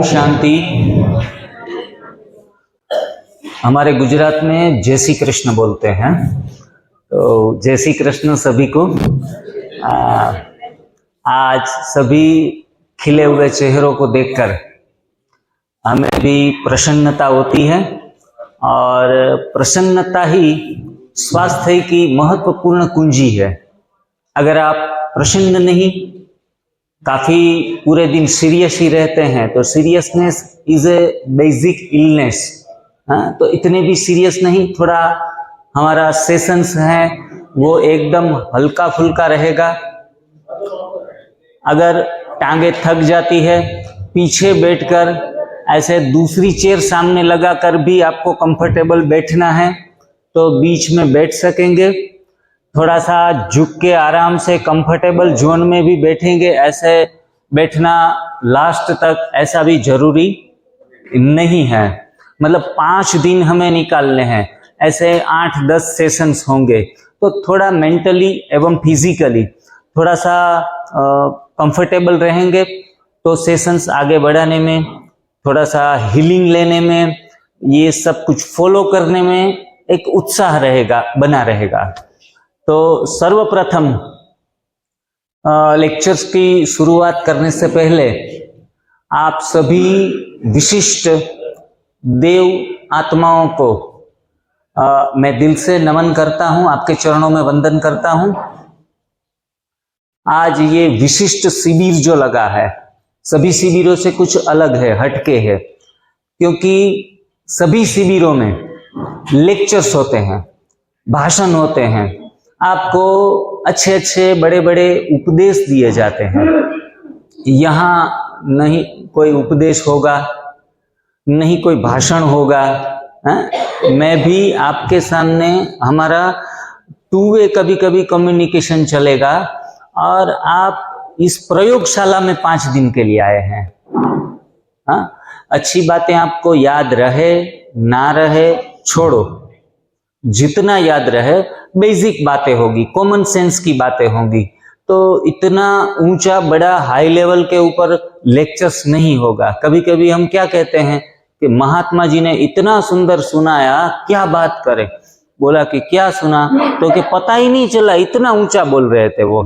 ओम शांति। हमारे गुजरात में जय श्री कृष्ण बोलते हैं, तो जय श्री कृष्ण सभी को। आज सभी खिले हुए चेहरों को देखकर हमें भी प्रसन्नता होती है, और प्रसन्नता ही स्वास्थ्य की महत्वपूर्ण कुंजी है। अगर आप प्रसन्न नहीं, काफी पूरे दिन सीरियस ही रहते हैं, तो seriousness is a basic illness. हाँ, तो इतने भी सीरियस नहीं, थोड़ा हमारा सेशंस है वो एकदम हल्का फुल्का रहेगा। अगर टांगे थक जाती है, पीछे बैठकर ऐसे दूसरी चेयर सामने लगाकर भी आपको कंफर्टेबल बैठना है तो बीच में बैठ सकेंगे। थोड़ा सा झुक के आराम से कंफर्टेबल जोन में भी बैठेंगे, ऐसे बैठना लास्ट तक ऐसा भी जरूरी नहीं है। मतलब 5 दिन हमें निकालने हैं, ऐसे 8-10 सेशंस होंगे, तो थोड़ा मेंटली एवं फिजिकली थोड़ा सा कंफर्टेबल रहेंगे तो सेशंस आगे बढ़ाने में, थोड़ा सा हीलिंग लेने में, ये सब कुछ फॉलो करने में एक उत्साह रहेगा, बना रहेगा। तो सर्वप्रथम लेक्चर्स की शुरुआत करने से पहले आप सभी विशिष्ट देव आत्माओं को मैं दिल से नमन करता हूं, आपके चरणों में वंदन करता हूं। आज ये विशिष्ट शिविर जो लगा है, सभी शिविरों से कुछ अलग है, हटके है, क्योंकि सभी शिविरों में लेक्चर्स होते हैं, भाषण होते हैं, आपको अच्छे अच्छे बड़े बड़े उपदेश दिए जाते हैं। यहाँ नहीं कोई उपदेश होगा, नहीं कोई भाषण होगा। मैं भी आपके सामने, हमारा टू वे कभी कभी कम्युनिकेशन चलेगा, और आप इस प्रयोगशाला में 5 दिन के लिए आए हैं। अच्छी बातें आपको याद रहे ना रहे छोड़ो, जितना याद रहे बेसिक बातें होगी, कॉमन सेंस की बातें होंगी, तो इतना ऊंचा बड़ा हाई लेवल के ऊपर लेक्चर्स नहीं होगा। कभी कभी हम क्या कहते हैं कि महात्मा जी ने इतना सुंदर सुनाया, क्या बात करें। बोला कि क्या सुना, तो कि पता ही नहीं चला, इतना ऊंचा बोल रहे थे वो।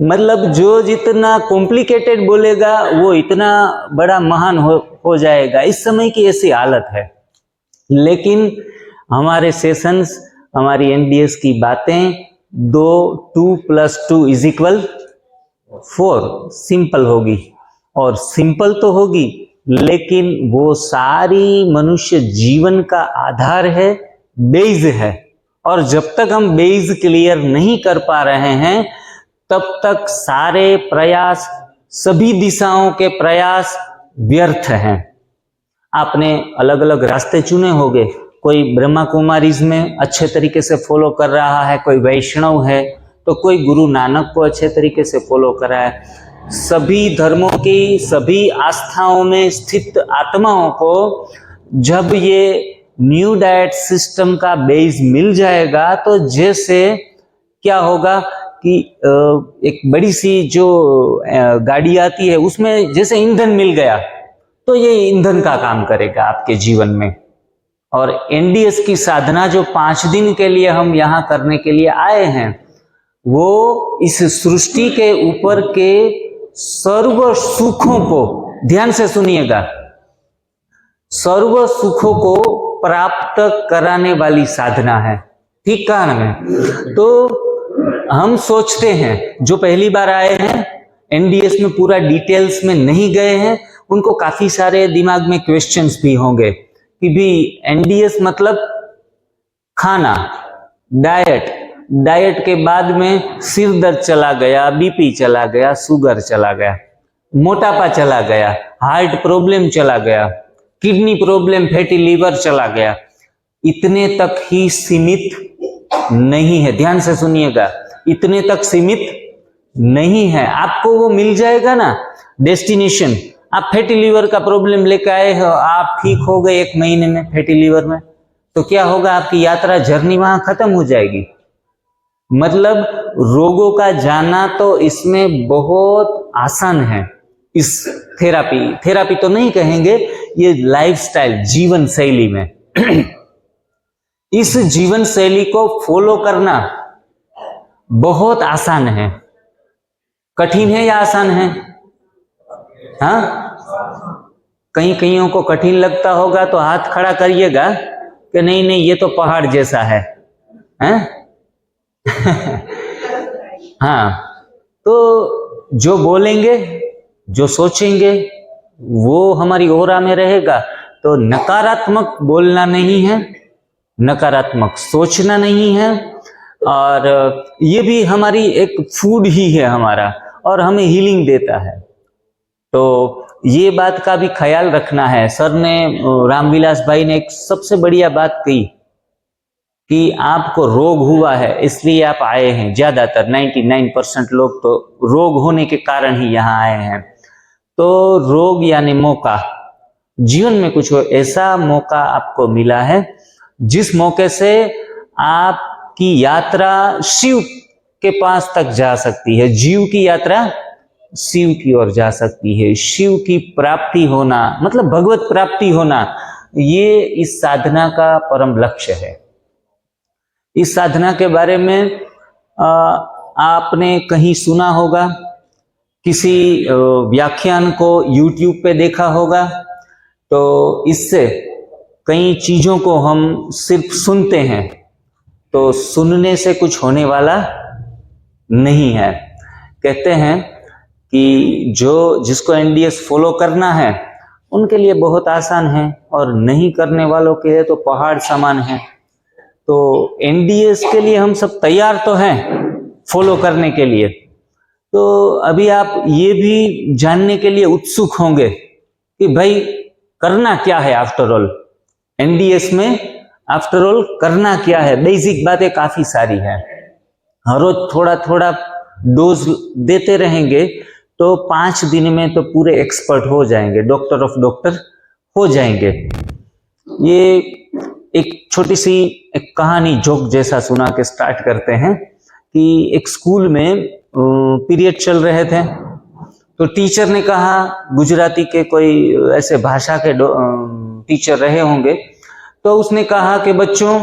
मतलब जो जितना कॉम्प्लिकेटेड बोलेगा वो इतना बड़ा महान हो जाएगा। इस समय की ऐसी हालत है। लेकिन हमारे सेशंस, हमारी एनडीएस की बातें 2 + 2 = 4 सिंपल होगी, और सिंपल तो होगी लेकिन वो सारी मनुष्य जीवन का आधार है, बेस है। और जब तक हम बेस क्लियर नहीं कर पा रहे हैं तब तक सारे प्रयास, सभी दिशाओं के प्रयास व्यर्थ हैं। आपने अलग अलग रास्ते चुने होंगे, कोई ब्रह्मा कुमारीज में अच्छे तरीके से फॉलो कर रहा है, कोई वैष्णव है, तो कोई गुरु नानक को अच्छे तरीके से फॉलो कर रहा है। सभी धर्मों की, सभी आस्थाओं में स्थित आत्माओं को जब ये न्यू डाइट सिस्टम का बेस मिल जाएगा, तो जैसे क्या होगा कि एक बड़ी सी जो गाड़ी आती है उसमें जैसे ईंधन मिल गया, तो ये ईंधन का काम करेगा आपके जीवन में। और एनडीएस की साधना जो 5 दिन के लिए हम यहाँ करने के लिए आए हैं, वो इस सृष्टि के ऊपर के सर्व सुखों को, ध्यान से सुनिएगा, सर्व सुखों को प्राप्त कराने वाली साधना है। ठीक कहा ना मैं? तो हम सोचते हैं, जो पहली बार आए हैं, एनडीएस में पूरा डिटेल्स में नहीं गए हैं, उनको काफी सारे दिमाग में क्वेश्चंस भी होंगे कि भी एनडीएस मतलब खाना, डाइट के बाद में सिर दर्द चला गया, बीपी चला गया, शुगर चला गया, मोटापा चला गया, हार्ट प्रॉब्लम चला गया, किडनी प्रॉब्लम, फैटी लीवर चला गया। इतने तक ही सीमित नहीं है, ध्यान से सुनिएगा, इतने तक सीमित नहीं है। आपको वो मिल जाएगा ना डेस्टिनेशन। आप फैटी लीवर का प्रॉब्लम लेकर आए हो, आप ठीक हो गए 1 महीने में फैटी लीवर में, तो क्या होगा, आपकी यात्रा, जर्नी वहां खत्म हो जाएगी। मतलब रोगों का जाना तो इसमें बहुत आसान है, इस थेरापी तो नहीं कहेंगे, ये लाइफस्टाइल, जीवन शैली में इस जीवन शैली को फॉलो करना बहुत आसान है। कठिन है या आसान है? हाँ, कईयों को कठिन लगता होगा तो हाथ खड़ा करिएगा कि नहीं नहीं ये तो पहाड़ जैसा है, हैं? हाँ, तो जो बोलेंगे, जो सोचेंगे वो हमारी ओरा में रहेगा। तो नकारात्मक बोलना नहीं है, नकारात्मक सोचना नहीं है, और ये भी हमारी एक फूड ही है हमारा, और हमें हीलिंग देता है। तो ये बात का भी ख्याल रखना है। सर ने, रामविलास भाई ने एक सबसे बढ़िया बात कही कि आपको रोग हुआ है इसलिए आप आए हैं। ज्यादातर 99% लोग तो रोग होने के कारण ही यहाँ आए हैं। तो रोग यानी मौका, जीवन में कुछ ऐसा मौका आपको मिला है जिस मौके से आपकी यात्रा शिव के पास तक जा सकती है। जीव की यात्रा शिव की ओर जा सकती है। शिव की प्राप्ति होना मतलब भगवत प्राप्ति होना, ये इस साधना का परम लक्ष्य है। इस साधना के बारे में आपने कहीं सुना होगा, किसी व्याख्यान को YouTube पे देखा होगा। तो इससे कई चीजों को हम सिर्फ सुनते हैं, तो सुनने से कुछ होने वाला नहीं है। कहते हैं कि जिसको NDS फॉलो करना है उनके लिए बहुत आसान है, और नहीं करने वालों के लिए तो पहाड़ समान है। तो NDS के लिए हम सब तैयार तो हैं फॉलो करने के लिए। तो अभी आप ये भी जानने के लिए उत्सुक होंगे कि भाई करना क्या है आफ्टर ऑल, NDS में आफ्टर ऑल करना क्या है। बेसिक बातें काफी सारी है। हर रोज थोड़ा थोड़ा डोज देते रहेंगे तो 5 दिन में तो पूरे एक्सपर्ट हो जाएंगे, डॉक्टर ऑफ डॉक्टर हो जाएंगे। ये एक छोटी सी एक कहानी जोक जैसा सुना के स्टार्ट करते हैं कि एक स्कूल में पीरियड चल रहे थे, तो टीचर ने कहा, गुजराती के कोई ऐसे भाषा के टीचर रहे होंगे, तो उसने कहा कि बच्चों,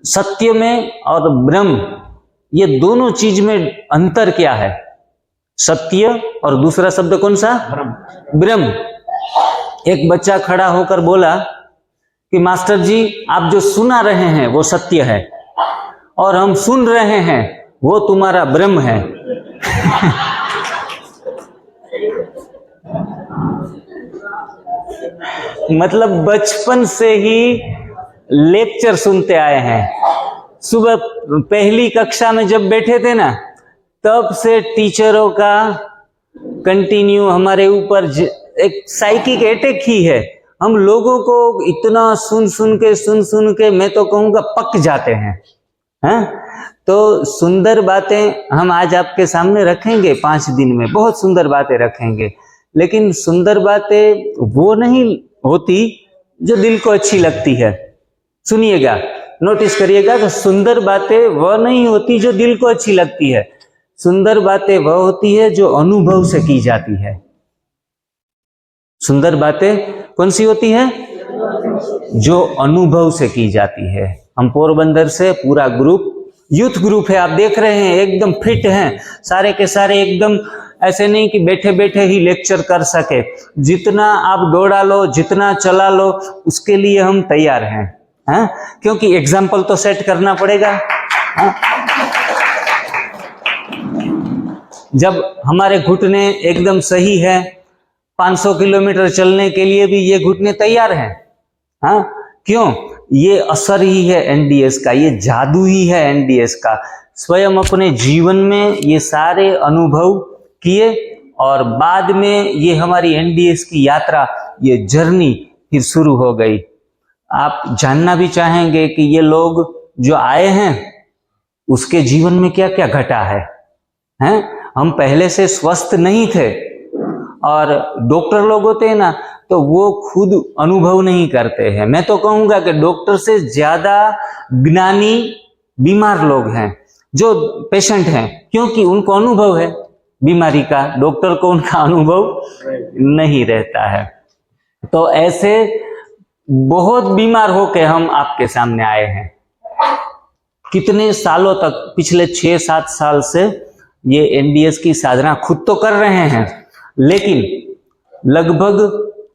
सत्य में और ब्रह्म ये दोनों चीज में अंतर क्या है? सत्य और दूसरा शब्द कौन सा? ब्रह्म। एक बच्चा खड़ा होकर बोला कि मास्टर जी, आप जो सुना रहे हैं वो सत्य है, और हम सुन रहे हैं वो तुम्हारा ब्रह्म है। मतलब बचपन से ही लेक्चर सुनते आए हैं। सुबह पहली कक्षा में जब बैठे थे ना, तब से टीचरों का कंटिन्यू हमारे ऊपर एक साइकिक अटैक ही है। हम लोगों को इतना सुन सुन के मैं तो कहूँगा पक जाते हैं। तो सुंदर बातें हम आज आपके सामने रखेंगे 5 दिन में, बहुत सुंदर बातें रखेंगे। लेकिन सुंदर बातें वो नहीं होती जो दिल को अच्छी लगती है। सुनिएगा, नोटिस करिएगा कि सुंदर बातें वह नहीं होती जो दिल को अच्छी लगती है। सुंदर बातें वह होती है जो अनुभव से की जाती है। सुंदर बातें कौन सी होती है? जो अनुभव से की जाती है। हम पोरबंदर से पूरा ग्रुप, यूथ ग्रुप है, आप देख रहे हैं, एकदम फिट हैं सारे के सारे। एकदम ऐसे नहीं कि बैठे बैठे ही लेक्चर कर सके। जितना आप दौड़ा लो, जितना चला लो, उसके लिए हम तैयार हैं। क्योंकि एग्जाम्पल तो सेट करना पड़ेगा। जब हमारे घुटने एकदम सही है, 500 किलोमीटर चलने के लिए भी ये घुटने तैयार हैं। क्यों? ये असर ही है NDS का, ये जादू ही है NDS का। स्वयं अपने जीवन में ये सारे अनुभव किए, और बाद में ये हमारी NDS की यात्रा, ये जर्नी फिर शुरू हो गई। आप जानना भी चाहेंगे कि ये लोग जो आए हैं उसके जीवन में क्या क्या घटा है। हम पहले से स्वस्थ नहीं थे, और डॉक्टर लोग होते हैं ना, तो वो खुद अनुभव नहीं करते हैं। मैं तो कहूंगा कि डॉक्टर से ज्यादा ज्ञानी बीमार लोग हैं, जो पेशेंट हैं, क्योंकि उनको अनुभव है। बीमारी का, डॉक्टर को उनका अनुभव नहीं रहता है। तो ऐसे बहुत बीमार होके हम आपके सामने आए हैं। कितने सालों तक, पिछले 6-7 साल से ये एनडीएस की साधना खुद तो कर रहे हैं, लेकिन लगभग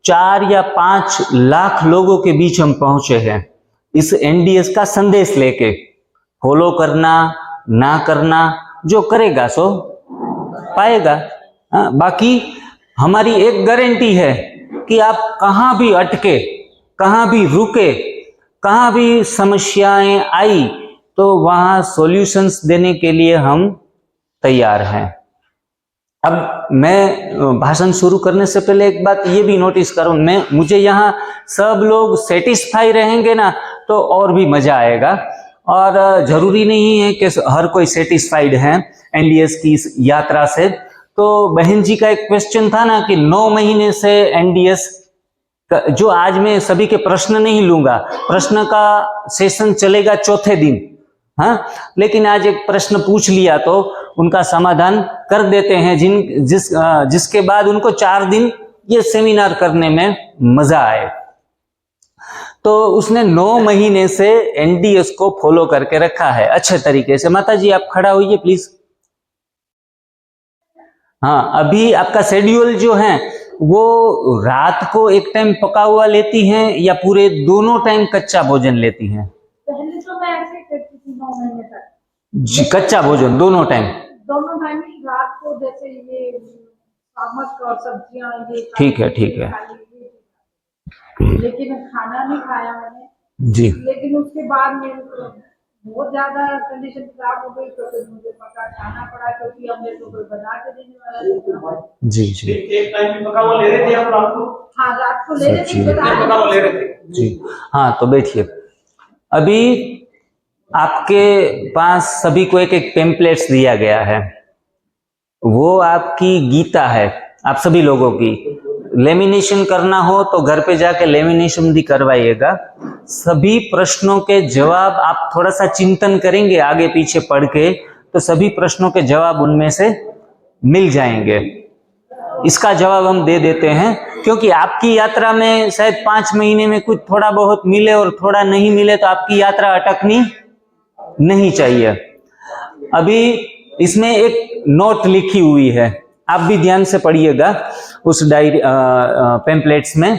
4 या 5 लाख लोगों के बीच हम पहुंचे हैं इस एनडीएस का संदेश लेके। फॉलो करना ना करना, जो करेगा सो पाएगा। बाकी हमारी एक गारंटी है कि आप कहां भी अटके, कहां भी रुके, कहां भी समस्याएं आई, तो वहां सॉल्यूशंस देने के लिए हम तैयार हैं। अब मैं भाषण शुरू करने से पहले एक बात ये भी नोटिस करूं, मुझे यहाँ सब लोग सेटिस्फाई रहेंगे ना तो और भी मजा आएगा। और जरूरी नहीं है कि हर कोई सेटिस्फाइड है एनडीएस की इस यात्रा से। तो बहन जी का एक क्वेश्चन था ना कि 9 महीने से एनडीएस, जो आज मैं सभी के प्रश्न नहीं लूंगा, प्रश्न का सेशन चलेगा चौथे दिन, हाँ, लेकिन आज एक प्रश्न पूछ लिया तो उनका समाधान कर देते हैं, जिसके बाद उनको 4 दिन ये सेमिनार करने में मजा आए। तो उसने 9 महीने से एनडीएस को फॉलो करके रखा है अच्छे तरीके से। माता जी आप खड़ा होइए प्लीज। हाँ, अभी आपका शेड्यूल जो है वो रात को एक टाइम पका हुआ लेती हैं या पूरे दोनों टाइम कच्चा भोजन लेती हैं? पहले तो मैं ऐसे करती थी 9 महीने तक जी, कच्चा भोजन दोनों टाइम रात को, जैसे ये सामक और सब्जियां, ये ठीक है लेकिन खाना नहीं खाया मैंने जी। लेकिन उसके बाद मेरे बहुत ज्यादा कंडीशन खराब हो गई, तो फिर मुझे पका खाना पड़ा, क्योंकि हमने तो कोई बना के देने वाला था। जी जी। एक टाइम पका हुआ ले रहे थे आप रात को? हाँ, रात को ले रहे थे, पका हुआ ले रहे थे जी। हाँ, तो बैठिए। अभी आपके पास सभी को एक एक टेम्पलेट्स दिया गया है, वो आपकी गीता है आप सभी लोगों की। लेमिनेशन करना हो तो घर पे जाके लेमिनेशन भी करवाइएगा। सभी प्रश्नों के जवाब आप थोड़ा सा चिंतन करेंगे आगे पीछे पढ़ के, तो सभी प्रश्नों के जवाब उनमें से मिल जाएंगे। इसका जवाब हम दे देते हैं, क्योंकि आपकी यात्रा में शायद 5 महीने में कुछ थोड़ा बहुत मिले और थोड़ा नहीं मिले, तो आपकी यात्रा अटकनी नहीं चाहिए। अभी इसमें एक नोट लिखी हुई है, आप भी ध्यान से पढ़िएगा उस डायरी पेम्पलेट्स में,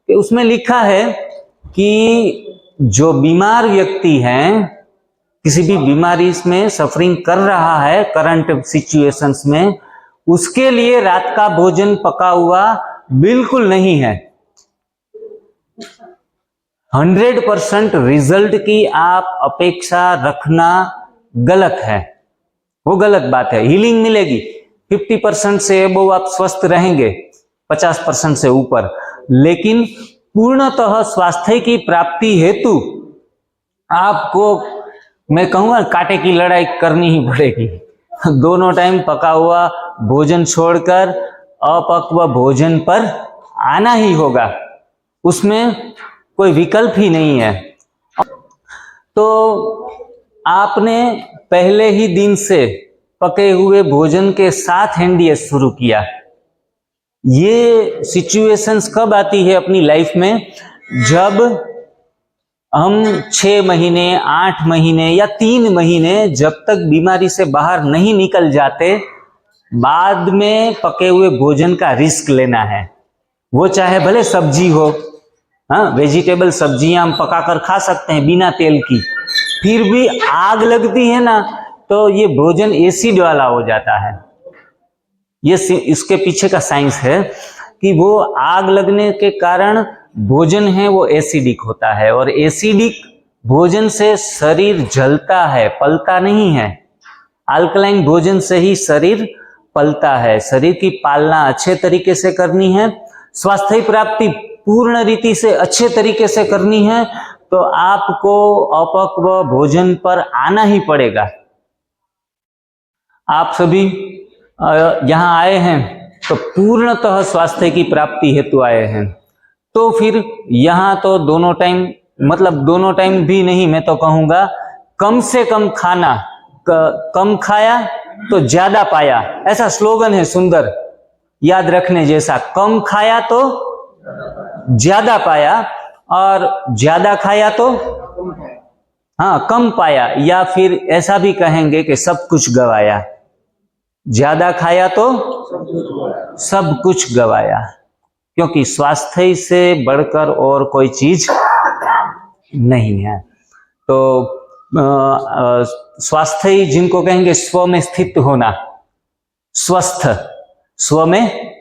कि उसमें लिखा है कि जो बीमार व्यक्ति हैं, किसी भी बीमारी में सफरिंग कर रहा है करंट सिचुएशंस में, उसके लिए रात का भोजन पका हुआ बिल्कुल नहीं है। 100% रिजल्ट की आप अपेक्षा रखना गलत है, वो गलत बात है। हीलिंग मिलेगी, 50% से अबव आप स्वस्थ रहेंगे, 50% से ऊपर, लेकिन पूर्णतः स्वास्थ्य की प्राप्ति हेतु आपको, मैं कहूँगा, कांटे की लड़ाई करनी ही पड़ेगी। दोनों टाइम पका हुआ भोजन छोड़कर अपक्व भोजन पर आना ही होगा, उसमें कोई विकल्प ही नहीं है। तो आपने पहले ही दिन से पके हुए भोजन के साथ एनडीएस शुरू किया। ये सिचुएशंस कब आती है अपनी लाइफ में? जब हम 6 महीने, 8 महीने या 3 महीने जब तक बीमारी से बाहर नहीं निकल जाते, बाद में पके हुए भोजन का रिस्क लेना है। वो चाहे भले सब्जी हो, हाँ, वेजिटेबल सब्जियां हम पकाकर खा सकते हैं बिना तेल की, फिर भी आग लगती है ना, तो ये भोजन एसिड वाला हो जाता है। ये इसके पीछे का साइंस है कि वो आग लगने के कारण भोजन है वो एसिडिक होता है, और एसिडिक भोजन से शरीर जलता है, पलता नहीं है। अल्कलाइन भोजन से ही शरीर पलता है। शरीर की पालना अच्छे तरीके से करनी है, स्वास्थ्य प्राप्ति पूर्ण रीति से अच्छे तरीके से करनी है, तो आपको अपक्व भोजन पर आना ही पड़ेगा। आप सभी यहाँ आए हैं तो पूर्णतः स्वास्थ्य की प्राप्ति हेतु आए हैं, तो फिर यहाँ तो दोनों टाइम, मतलब दोनों टाइम भी नहीं, मैं तो कहूँगा कम से कम खाना, कम खाया तो ज्यादा पाया, ऐसा स्लोगन है सुंदर, याद रखने जैसा। कम खाया तो ज्यादा पाया, और ज्यादा खाया तो हाँ कम पाया, या फिर ऐसा भी कहेंगे कि सब कुछ गवाया। ज्यादा खाया तो सब कुछ गवाया, क्योंकि स्वास्थ्य से बढ़कर और कोई चीज नहीं है। तो स्वास्थ्य जिनको कहेंगे स्व में स्थित होना, स्वस्थ, स्व में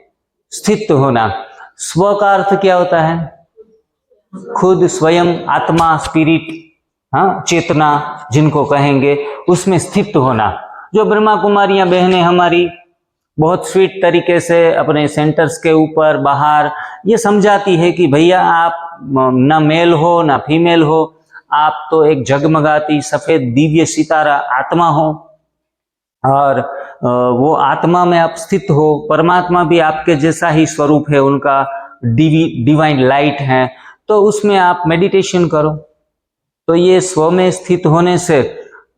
स्थित होना। स्व का अर्थ क्या होता है? खुद, स्वयं, आत्मा, स्पिरिट, हाँ चेतना जिनको कहेंगे, उसमें स्थित होना। जो ब्रह्मा कुमारियां बहनें हमारी बहुत स्वीट तरीके से अपने सेंटर्स के ऊपर बाहर ये समझाती है कि भैया आप ना मेल हो ना फीमेल हो, आप तो एक जगमगाती सफेद दिव्य सितारा आत्मा हो, और वो आत्मा में आप स्थित हो। परमात्मा भी आपके जैसा ही स्वरूप है, उनका डिवाइन लाइट है, तो उसमें आप मेडिटेशन करो। तो ये स्व में स्थित होने से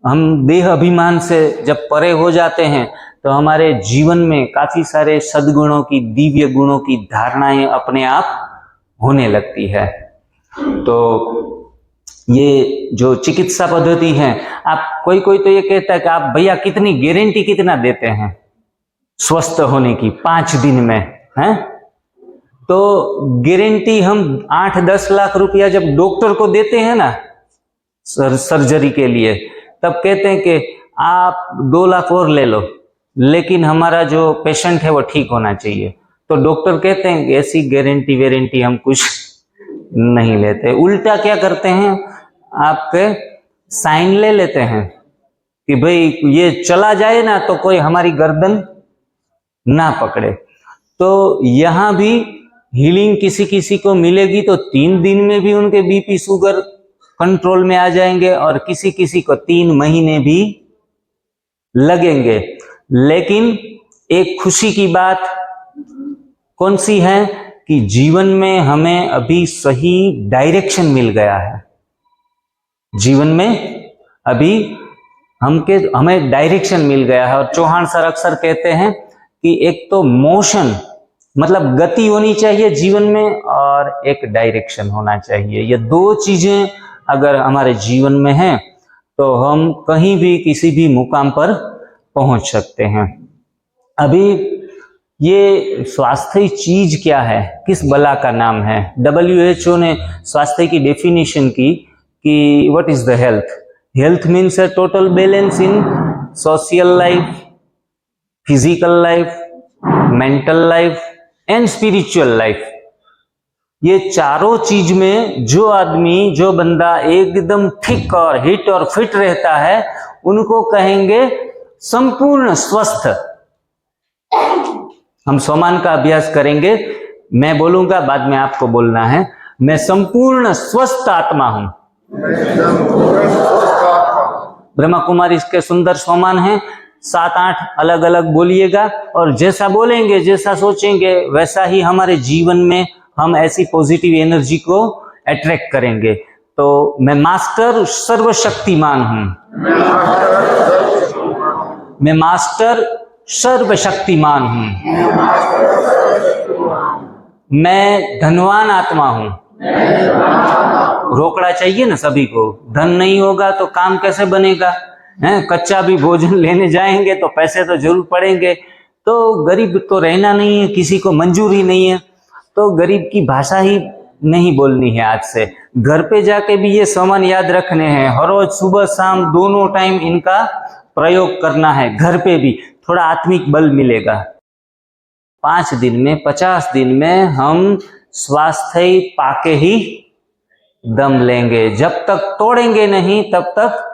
हम देह अभिमान से जब परे हो जाते हैं, तो हमारे जीवन में काफी सारे सद्गुणों की, दिव्य गुणों की धारणाएं अपने आप होने लगती है। तो ये जो चिकित्सा पद्धति है, आप कोई तो ये कहता है कि आप भैया कितनी गारंटी कितना देते हैं स्वस्थ होने की 5 दिन में, हैं? तो गारंटी हम 8-10 लाख रुपया जब डॉक्टर को देते हैं ना सर्जरी के लिए, तब कहते हैं कि आप 2 लाख और ले लो, लेकिन हमारा जो पेशेंट है वो ठीक होना चाहिए। तो डॉक्टर कहते हैं कि ऐसी गारंटी हम कुछ नहीं लेते। उल्टा क्या करते हैं, आपके साइन ले लेते हैं कि भाई ये चला जाए ना तो कोई हमारी गर्दन ना पकड़े। तो यहां भी हीलिंग किसी किसी को मिलेगी तो 3 दिन में भी उनके बीपी शुगर कंट्रोल में आ जाएंगे, और किसी किसी को 3 महीने भी लगेंगे। लेकिन एक खुशी की बात कौन सी है कि जीवन में हमें अभी सही डायरेक्शन मिल गया है। जीवन में अभी हमें डायरेक्शन मिल गया है। और चौहान सर अक्सर कहते हैं कि एक तो मोशन मतलब गति होनी चाहिए जीवन में, और एक डायरेक्शन होना चाहिए। ये 2 चीजें अगर हमारे जीवन में हैं तो हम कहीं भी किसी भी मुकाम पर पहुंच सकते हैं। अभी ये स्वास्थ्य चीज क्या है, किस बला का नाम है? WHO ने स्वास्थ्य की डेफिनेशन की कि what is the health? Health means a total balance in social life, physical life, mental life and spiritual life. ये चारों चीज में जो आदमी, जो बंदा एकदम ठीक और हिट और फिट रहता है, उनको कहेंगे संपूर्ण स्वस्थ। हम सोमान का अभ्यास करेंगे, मैं बोलूंगा, बाद में आपको बोलना है। मैं संपूर्ण स्वस्थ आत्मा हूं। ब्रह्मा कुमारी इसके सुंदर सोमान हैं, 7-8 अलग अलग बोलिएगा, और जैसा बोलेंगे, जैसा सोचेंगे, वैसा ही हमारे जीवन में हम ऐसी पॉजिटिव एनर्जी को अट्रैक्ट करेंगे। तो मैं मास्टर सर्वशक्तिमान हूं। मैं मास्टर सर्वशक्तिमान हूं। मैं धनवान आत्मा हूं। रोकड़ा चाहिए ना सभी को, धन नहीं होगा तो काम कैसे बनेगा? हैं, कच्चा भी भोजन लेने जाएंगे तो पैसे तो जरूर पड़ेंगे। तो गरीब तो रहना नहीं है, किसी को मंजूर ही नहीं है, तो गरीब की भाषा ही नहीं बोलनी है आज से। घर पे जाके भी ये सामान याद रखने हैं, हर रोज सुबह शाम दोनों टाइम इनका प्रयोग करना है। घर पे भी थोड़ा आत्मिक बल मिलेगा। 5 दिन में, 50 दिन में हम स्वास्थ्य पाके ही दम लेंगे। जब तक तोड़ेंगे नहीं तब तक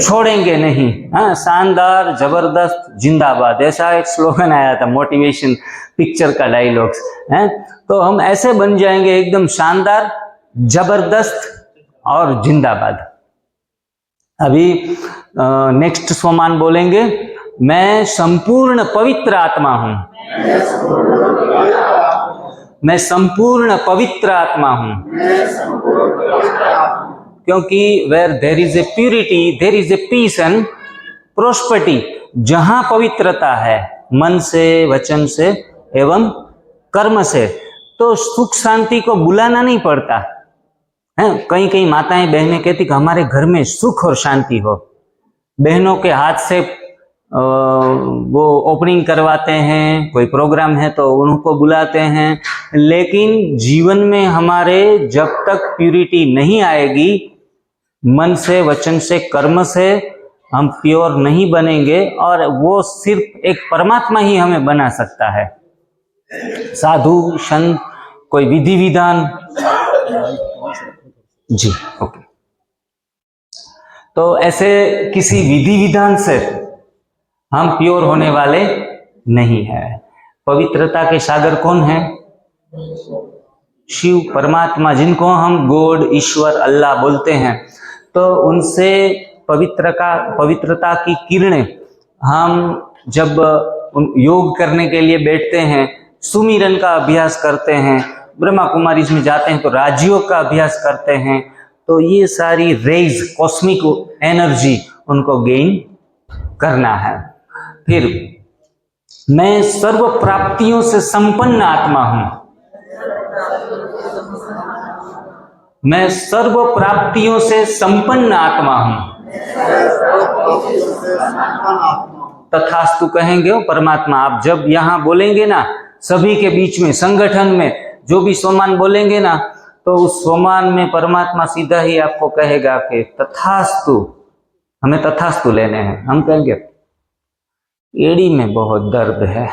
छोड़ेंगे नहीं। हाँ, शानदार, जबरदस्त, जिंदाबाद, ऐसा एक स्लोगन आया था मोटिवेशन पिक्चर का डायलॉग्स है। तो हम ऐसे बन जाएंगे एकदम शानदार, जबरदस्त और जिंदाबाद। अभी नेक्स्ट सोमान बोलेंगे, मैं संपूर्ण पवित्र आत्मा हूं। मैं संपूर्ण पवित्र आत्मा हूं, क्योंकि where there is a purity there is a peace and prosperity. जहां पवित्रता है मन से, वचन से एवं कर्म से, तो सुख शांति को बुलाना नहीं पड़ता है। कई कई माताएं बहनें कहती कि हमारे घर में सुख और शांति हो, बहनों के हाथ से वो ओपनिंग करवाते हैं, कोई प्रोग्राम है तो उनको बुलाते हैं, लेकिन जीवन में हमारे जब तक प्यूरिटी नहीं आएगी, मन से, वचन से, कर्म से हम प्योर नहीं बनेंगे, और वो सिर्फ एक परमात्मा ही हमें बना सकता है। साधु संत, कोई विधि विधान, जी ओके, तो ऐसे किसी विधि विधान से हम प्योर होने वाले नहीं है। पवित्रता के सागर कौन है? शिव परमात्मा, जिनको हम गॉड, ईश्वर, अल्लाह बोलते हैं। तो उनसे पवित्रता की किरणें हम जब योग करने के लिए बैठते हैं, सुमिरन का अभ्यास करते हैं, ब्रह्मा कुमारी में जाते हैं तो राजयोग का अभ्यास करते हैं, तो ये सारी रेज, कॉस्मिक एनर्जी उनको गेन करना है। फिर मैं सर्व प्राप्तियों से संपन्न आत्मा हूं, मैं सर्व प्राप्तियों से संपन्न आत्मा हूं, तथास्तु कहेंगे हो परमात्मा। आप जब यहां बोलेंगे ना, सभी के बीच में, संगठन में जो भी सोमान बोलेंगे ना, तो उस सोमान में परमात्मा सीधा ही आपको कहेगा कि तथास्तु, हमें तथास्तु लेने हैं। हम कहेंगे एड़ी में बहुत दर्द है,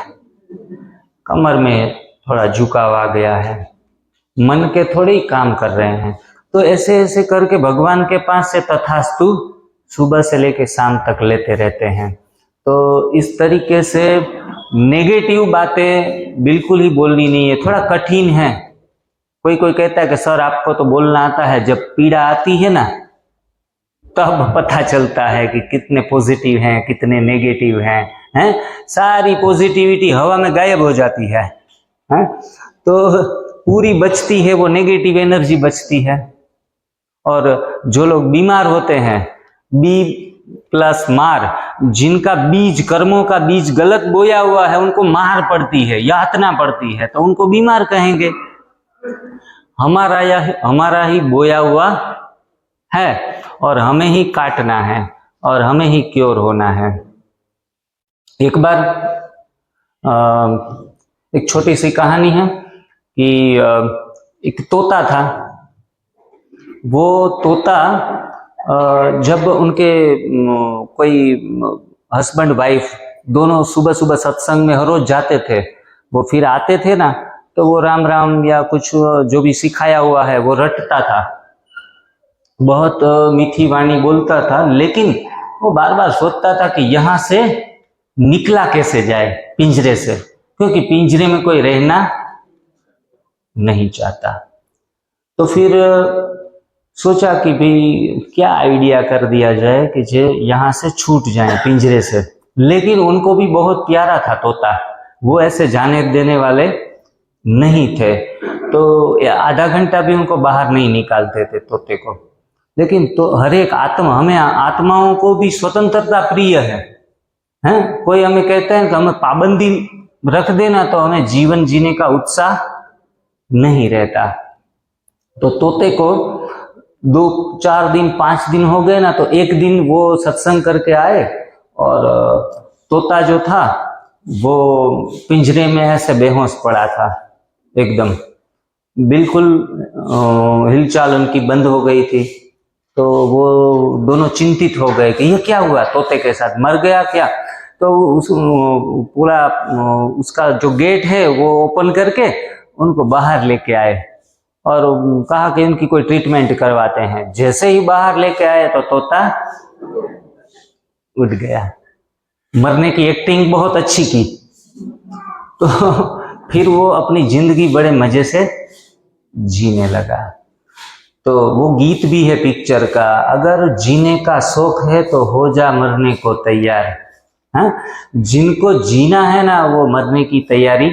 कमर में थोड़ा झुकाव आ गया है, मन के थोड़े ही काम कर रहे हैं, तो ऐसे ऐसे करके भगवान के पास से तथास्तु सुबह से लेके शाम तक लेते रहते हैं। तो इस तरीके से नेगेटिव बातें बिल्कुल ही बोलनी नहीं है, थोड़ा कठिन है। कोई कोई कहता है कि सर आपको तो बोलना आता है, जब पीड़ा आती है ना तब पता चलता है कि कितने पॉजिटिव हैं, कितने नेगेटिव हैं। सारी पॉजिटिविटी हवा में गायब हो जाती है, तो पूरी बचती है वो नेगेटिव एनर्जी बचती है। और जो लोग बीमार होते हैं, बी प्लस मार, जिनका बीज, कर्मों का बीज गलत बोया हुआ है, उनको मार पड़ती है, यातना पड़ती है, तो उनको बीमार कहेंगे। हमारा ही बोया हुआ है और हमें ही काटना है और हमें ही क्योर होना है। एक बार एक छोटी सी कहानी है कि एक तोता था। वो तोता जब उनके कोई हस्बैंड वाइफ दोनों सुबह सुबह सत्संग में हर रोज जाते थे, वो फिर आते थे ना, तो वो राम राम या कुछ जो भी सिखाया हुआ है वो रटता था, बहुत मीठी वाणी बोलता था, लेकिन वो बार बार सोचता था कि यहाँ से निकला कैसे जाए पिंजरे से, क्योंकि पिंजरे में कोई रहना नहीं चाहता। तो फिर सोचा कि भाई क्या आइडिया कर दिया जाए कि जे यहाँ से छूट जाए पिंजरे से। लेकिन उनको भी बहुत प्यारा था तोता, वो ऐसे जाने देने वाले नहीं थे, तो आधा घंटा भी उनको बाहर नहीं निकालते थे तोते को। लेकिन तो हर एक हमें आत्माओं को भी स्वतंत्रता प्रिय है। कोई हमें कहते हैं कि हमें पाबंदी रख देना तो हमें जीवन जीने का उत्साह नहीं रहता। तो तोते को 2-4 दिन 5 दिन हो गए ना, तो एक दिन वो सत्संग करके आए और तोता जो था वो पिंजरे में ऐसे बेहोश पड़ा था, एकदम बिल्कुल हिलचाल उनकी बंद हो गई थी। तो वो दोनों चिंतित हो गए कि ये क्या हुआ, तोते के साथ मर गया क्या। तो पूरा उसका जो गेट है वो ओपन करके उनको बाहर लेके आए और कहा कि इनकी कोई ट्रीटमेंट करवाते हैं। जैसे ही बाहर लेके आए तो तोता उठ गया। मरने की एक्टिंग बहुत अच्छी की। तो फिर वो अपनी जिंदगी बड़े मजे से जीने लगा। तो वो गीत भी है पिक्चर का, अगर जीने का शौक है तो हो जा मरने को तैयार। जिनको जीना है ना वो मरने की तैयारी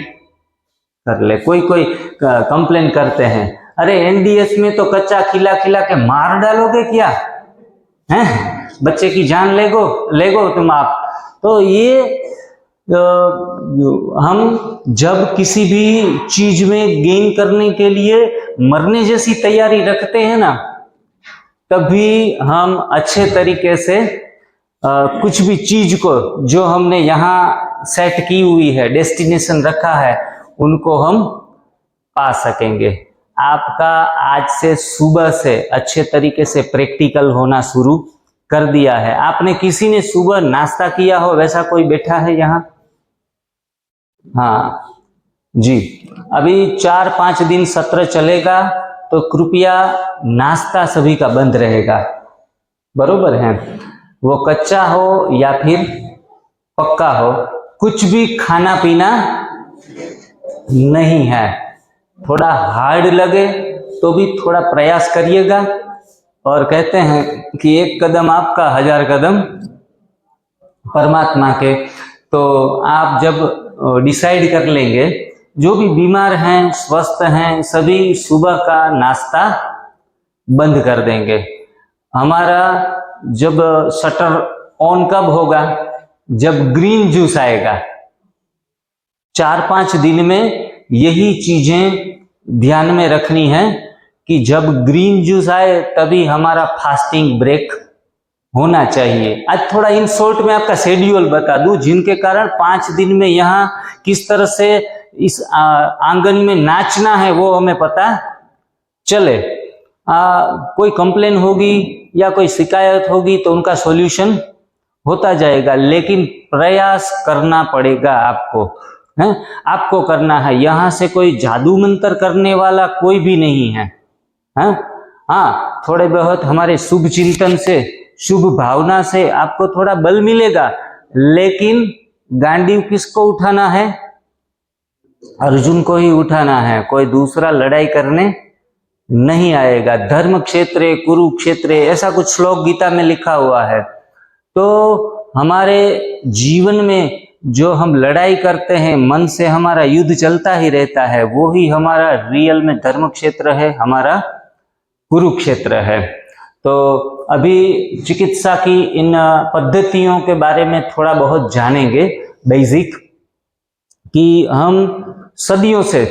कर ले। कोई कोई कंप्लेन करते हैं, अरे एनडीएस में तो कच्चा खिला खिला के मार डालोगे क्या, हैं बच्चे की जान लेगो तुम आप। तो ये हम जब किसी भी चीज में गेन करने के लिए मरने जैसी तैयारी रखते हैं ना, तभी हम अच्छे तरीके से कुछ भी चीज को जो हमने यहाँ सेट की हुई है, डेस्टिनेशन रखा है, उनको हम पा सकेंगे। आपका आज से सुबह से अच्छे तरीके से प्रैक्टिकल होना शुरू कर दिया है। आपने किसी ने सुबह नाश्ता किया हो, वैसा कोई बैठा है यहाँ? हाँ जी, अभी 4-5 दिन सत्र चलेगा, तो कृपया नाश्ता सभी का बंद रहेगा, बरोबर है? वो कच्चा हो या फिर पक्का हो, कुछ भी खाना पीना नहीं है। थोड़ा हार्ड लगे तो भी थोड़ा प्रयास करिएगा, और कहते हैं कि 1 कदम आपका 1000 कदम परमात्मा के। तो आप जब डिसाइड कर लेंगे, जो भी बीमार हैं, स्वस्थ हैं, सभी सुबह का नाश्ता बंद कर देंगे। हमारा जब शटर ऑन कब होगा? जब ग्रीन जूस आएगा। 4-5 दिन में यही चीजें ध्यान में रखनी है कि जब ग्रीन जूस आए तभी हमारा फास्टिंग ब्रेक होना चाहिए। आज थोड़ा इन शॉर्ट में आपका शेड्यूल बता दूं, जिनके कारण 5 दिन में यहाँ किस तरह से इस आंगन में नाचना है वो हमें पता चले। कोई कंप्लेन होगी या कोई शिकायत होगी तो उनका सॉल्यूशन होता जाएगा, लेकिन प्रयास करना पड़ेगा आपको, है? आपको करना है। यहाँ से कोई जादू मंत्र करने वाला कोई भी नहीं है, हैं? हाँ, थोड़े बहुत हमारे शुभ चिंतन से, शुभ भावना से आपको थोड़ा बल मिलेगा, लेकिन गांडीव किसको उठाना है? अर्जुन को ही उठाना है। कोई दूसरा लड़ाई करने नहीं आएगा। धर्म क्षेत्रे कुरुक्षेत्रे, ऐसा कुछ श्लोक गीता में लिखा हुआ है। तो हमारे जीवन में जो हम लड़ाई करते हैं, मन से हमारा युद्ध चलता ही रहता है, वो ही हमारा रियल में धर्म क्षेत्र है, हमारा कुरुक्षेत्र है। तो अभी चिकित्सा की इन पद्धतियों के बारे में थोड़ा बहुत जानेंगे, बेसिक, कि हम सदियों से,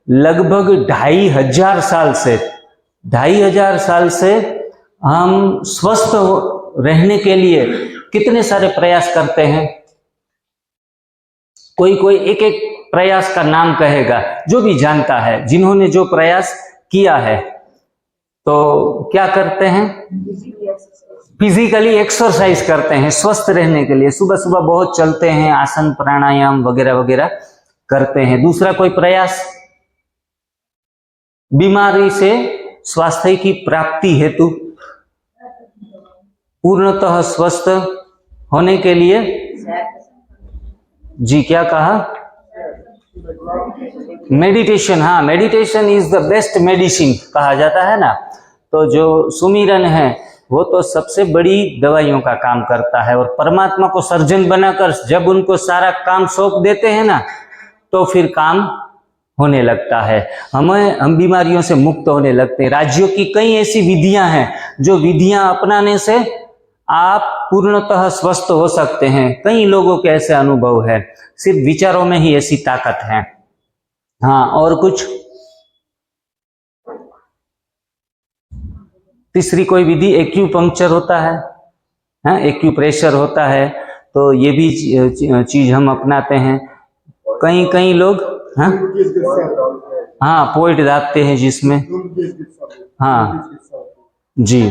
लगभग 2500 साल से हम स्वस्थ रहने के लिए कितने सारे प्रयास करते हैं। कोई एक एक प्रयास का नाम कहेगा, जो भी जानता है, जिन्होंने जो प्रयास किया है। तो क्या करते हैं? फिजिकली एक्सरसाइज करते हैं स्वस्थ रहने के लिए। सुबह सुबह बहुत चलते हैं, आसन प्राणायाम वगैरह वगैरह करते हैं। दूसरा कोई प्रयास, बीमारी से स्वास्थ्य की प्राप्ति हेतु, पूर्णतः स्वस्थ होने के लिए, जी क्या कहा? मेडिटेशन। हाँ, meditation is the best medicine कहा जाता है ना। तो जो सुमिरन है वो तो सबसे बड़ी दवाइयों का काम करता है, और परमात्मा को सर्जन बनाकर जब उनको सारा काम सौंप देते हैं ना, तो फिर काम होने लगता है। हम बीमारियों से मुक्त होने लगते हैं। राज्यों की कई ऐसी विधियां हैं, जो विधियां अपनाने से आप पूर्णतः स्वस्थ हो सकते हैं। कई लोगों के ऐसे अनुभव है। सिर्फ विचारों में ही ऐसी ताकत है। हाँ, और कुछ? तीसरी कोई विधि, एक्यूपंक्चर होता है, हाँ, एक्यूप्रेशर होता है। तो ये भी चीज हम अपनाते हैं। कई लोग, हाँ हाँ, पोइट दाबते हैं जिसमें, हाँ जी,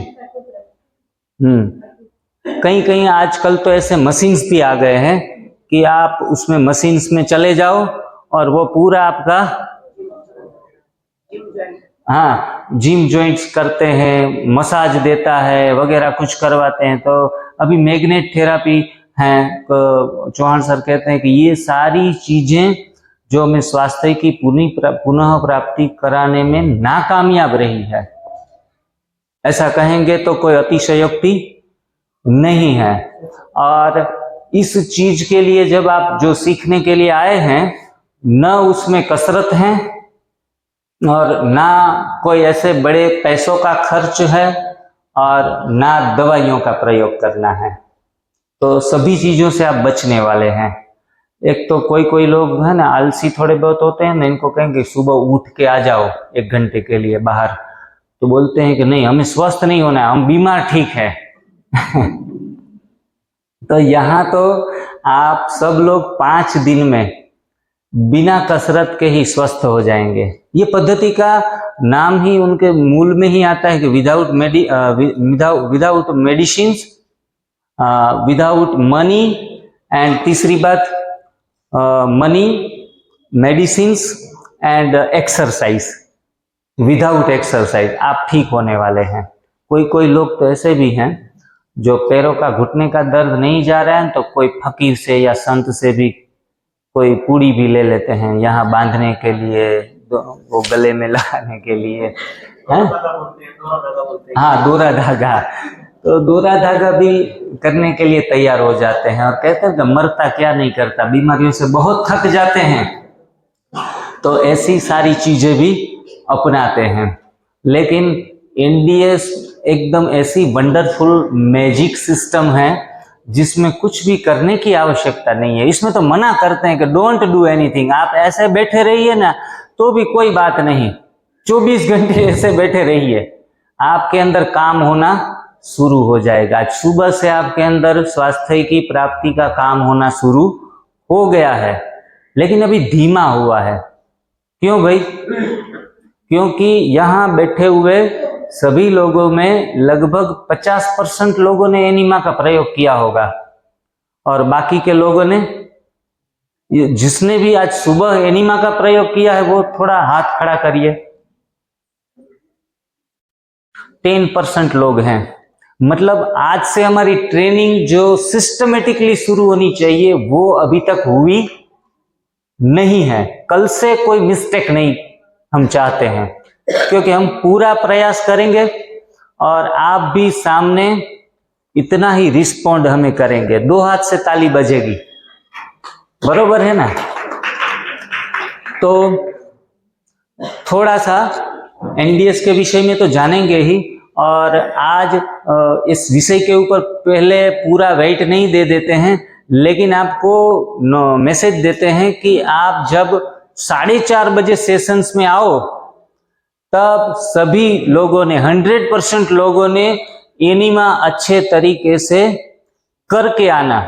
कई आजकल तो ऐसे मशीन्स भी आ गए हैं कि आप उसमें मशीन्स में चले जाओ और वो पूरा आपका, हाँ, जिम जॉइंट्स करते हैं, मसाज देता है वगैरह कुछ करवाते हैं। तो अभी मैग्नेट थेरापी है, चौहान सर कहते हैं कि ये सारी चीजें जो हमें स्वास्थ्य की पुनः प्राप्ति कराने में नाकामयाब रही है, ऐसा कहेंगे तो कोई अतिशयोक्ति नहीं है। और इस चीज के लिए जब आप जो सीखने के लिए आए हैं, न उसमें कसरत है और ना कोई ऐसे बड़े पैसों का खर्च है और ना दवाइयों का प्रयोग करना है। तो सभी चीजों से आप बचने वाले हैं। एक तो कोई कोई लोग है ना आलसी थोड़े बहुत होते हैं ना, इनको कहेंगे सुबह उठ के आ जाओ 1 घंटे के लिए बाहर, तो बोलते हैं कि नहीं हमें स्वस्थ नहीं होना है, हम बीमार ठीक है। तो यहाँ तो आप सब लोग 5 दिन में बिना कसरत के ही स्वस्थ हो जाएंगे। ये पद्धति का नाम ही उनके मूल में ही आता है कि without medicine, without money, and तीसरी बात money, medicines and exercise. Without exercise आप ठीक होने वाले हैं। कोई कोई लोग तो ऐसे भी हैं जो पैरों का घुटने का दर्द नहीं जा रहा है तो कोई फकीर से या संत से भी कोई पूड़ी भी ले लेते हैं यहाँ बांधने के लिए, वो गले में लगाने के लिए है? हाँ, दोरा धागा। तो दोरा धागा भी करने के लिए तैयार हो जाते हैं और कहते हैं कि मरता क्या नहीं करता, बीमारियों से बहुत थक जाते हैं। तो ऐसी सारी चीजें भी अपनाते हैं। लेकिन एनडीएस एकदम ऐसी वंडरफुल मैजिक सिस्टम है जिसमें कुछ भी करने की आवश्यकता नहीं है। इसमें तो मना करते हैं कि डोंट डू एनीथिंग, आप ऐसे बैठे रहिए ना तो भी कोई बात नहीं, 24 घंटे ऐसे बैठे रहिए, आपके अंदर काम होना शुरू हो जाएगा। आज सुबह से आपके अंदर स्वास्थ्य की प्राप्ति का काम होना शुरू हो गया है, लेकिन अभी धीमा हुआ है। क्यों भाई? क्योंकि यहाँ बैठे हुए सभी लोगों में लगभग 50% लोगों ने एनीमा का प्रयोग किया होगा, और बाकी के लोगों ने, जिसने भी आज सुबह एनीमा का प्रयोग किया है वो थोड़ा हाथ खड़ा करिए। 10% लोग हैं। मतलब आज से हमारी ट्रेनिंग जो सिस्टमेटिकली शुरू होनी चाहिए वो अभी तक हुई नहीं है। कल से कोई मिस्टेक नहीं हम चाहते हैं, क्योंकि हम पूरा प्रयास करेंगे और आप भी सामने इतना ही रिस्पॉन्ड हमें करेंगे। 2 हाथ से ताली बजेगी, बरोबर है ना? तो थोड़ा सा एनडीएस के विषय में तो जानेंगे ही, और आज इस विषय के ऊपर पहले पूरा वेट नहीं दे देते हैं, लेकिन आपको मैसेज देते हैं कि आप जब 4:30 बजे सेशंस में आओ तब सभी लोगों ने 100% लोगों ने एनीमा अच्छे तरीके से करके आना।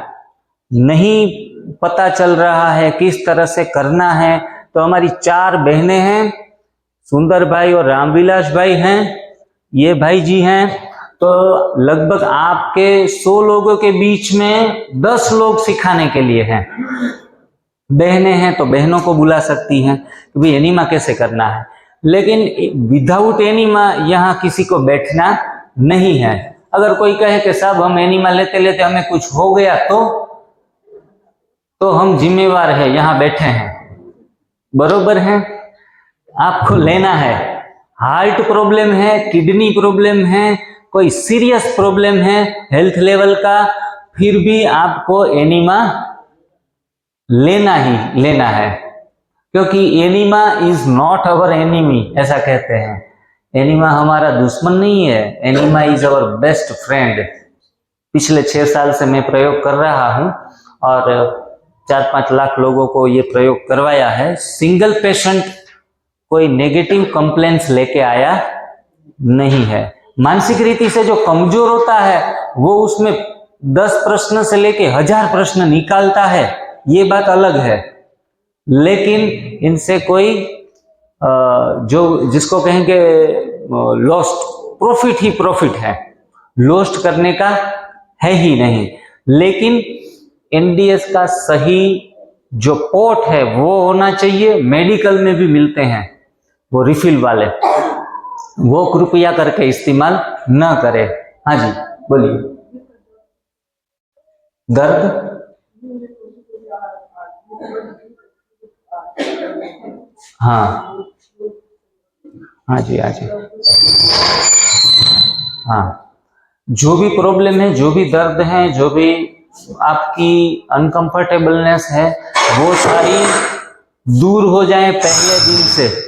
नहीं पता चल रहा है किस तरह से करना है तो हमारी 4 बहनें हैं, सुंदर भाई और रामविलास भाई हैं, ये भाई जी हैं। तो लगभग आपके 100 लोगों के बीच में 10 लोग सिखाने के लिए हैं। बहनें हैं तो बहनों को बुला सकती हैं कि भाई एनीमा कैसे करना है। लेकिन विदाउट एनीमा यहाँ किसी को बैठना नहीं है। अगर कोई कहे कि साहब हम एनीमा लेते लेते हमें कुछ हो गया तो हम जिम्मेवार है, यहाँ बैठे हैं, बरोबर है? आपको लेना है। हार्ट प्रॉब्लम है, किडनी प्रॉब्लम है, कोई सीरियस प्रॉब्लम है हेल्थ लेवल का, फिर भी आपको एनीमा लेना ही लेना है, क्योंकि enema is not our enemy, ऐसा कहते हैं। एनीमा हमारा दुश्मन नहीं है, enema is our best friend. पिछले 6 साल से मैं प्रयोग कर रहा हूं और 4-5 लाख लोगों को ये प्रयोग करवाया है। सिंगल पेशेंट कोई नेगेटिव कंप्लेंट्स लेके आया नहीं है। मानसिक रीति से जो कमजोर होता है वो उसमें 10 प्रश्न से लेके 1000 प्रश्न निकालता है, ये बात अलग है। लेकिन इनसे कोई जिसको कहेंगे लॉस्ट, प्रॉफिट ही प्रॉफिट है, लॉस्ट करने का है ही नहीं। लेकिन एनडीएस का सही जो पोर्ट है वो होना चाहिए। मेडिकल में भी मिलते हैं वो रिफिल वाले, वो कृपया करके इस्तेमाल न करें। हाँ जी बोलिए। दर्द? हाँ हाँ जी, हाँ जी, हाँ। जो भी प्रॉब्लम है, जो भी दर्द है, जो भी आपकी अनकंफर्टेबलनेस है, वो सारी दूर हो जाए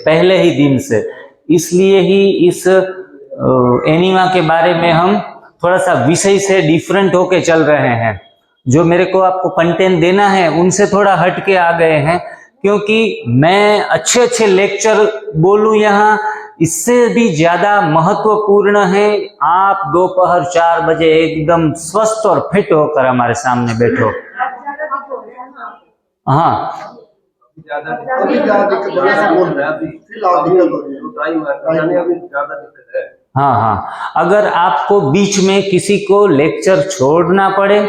पहले ही दिन से। इसलिए ही इस एनीमा के बारे में हम थोड़ा सा विषय से डिफरेंट होके चल रहे हैं। जो मेरे को आपको कंटेंट देना है उनसे थोड़ा हट के आ गए हैं, क्योंकि मैं अच्छे अच्छे लेक्चर बोलूं यहाँ, इससे भी ज्यादा महत्वपूर्ण है आप दोपहर 4 बजे एकदम स्वस्थ और फिट होकर हमारे सामने बैठो। हाँ, हाँ हाँ, अगर आपको बीच में किसी को लेक्चर छोड़ना पड़े,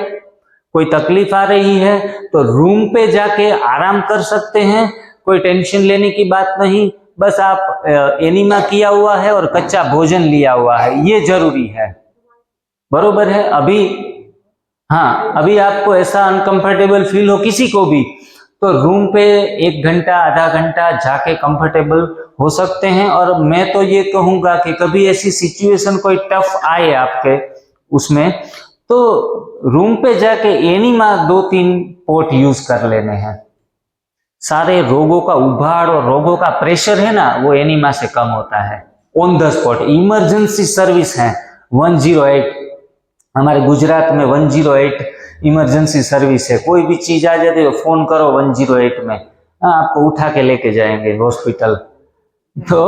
कोई तकलीफ आ रही है, तो रूम पे जाके आराम कर सकते हैं, कोई टेंशन लेने की बात नहीं। बस आप एनीमा किया हुआ है और कच्चा भोजन लिया हुआ है, ये जरूरी है, बरोबर है। अभी हाँ, अभी आपको ऐसा अनकंफर्टेबल फील हो किसी को भी, तो रूम पे 1 घंटा आधा घंटा जाके कंफर्टेबल हो सकते हैं। और मैं तो ये कहूंगा कि कभी ऐसी सिचुएशन कोई टफ आए आपके उसमें, तो रूम पे जाके एनीमा 2-3 पोट यूज कर लेने हैं। सारे रोगों का उभाड़ और रोगों का प्रेशर है ना, वो एनीमा से कम होता है on the spot. Emergency service है 108, हमारे गुजरात में 108 इमरजेंसी सर्विस है। कोई भी चीज आ जाती है फोन करो 108 में, आपको उठा के लेके जाएंगे हॉस्पिटल। तो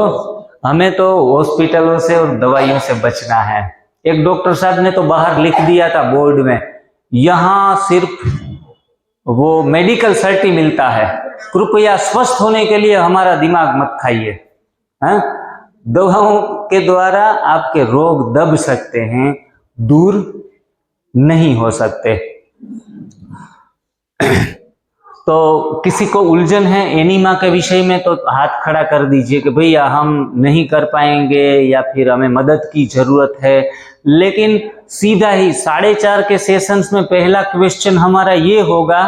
हमें तो हॉस्पिटलों से और दवाइयों से बचना है। एक डॉक्टर साहब ने तो बाहर लिख दिया था बोर्ड में, यहाँ सिर्फ वो मेडिकल सर्टी मिलता है, कृपया स्वस्थ होने के लिए हमारा दिमाग मत खाइए। दवाओं के द्वारा आपके रोग दब सकते हैं, दूर नहीं हो सकते। तो किसी को उलझन है एनीमा के विषय में तो हाथ खड़ा कर दीजिए कि भैया हम नहीं कर पाएंगे या फिर हमें मदद की जरूरत है। लेकिन सीधा ही 4:30 के सेशंस में पहला क्वेश्चन हमारा ये होगा,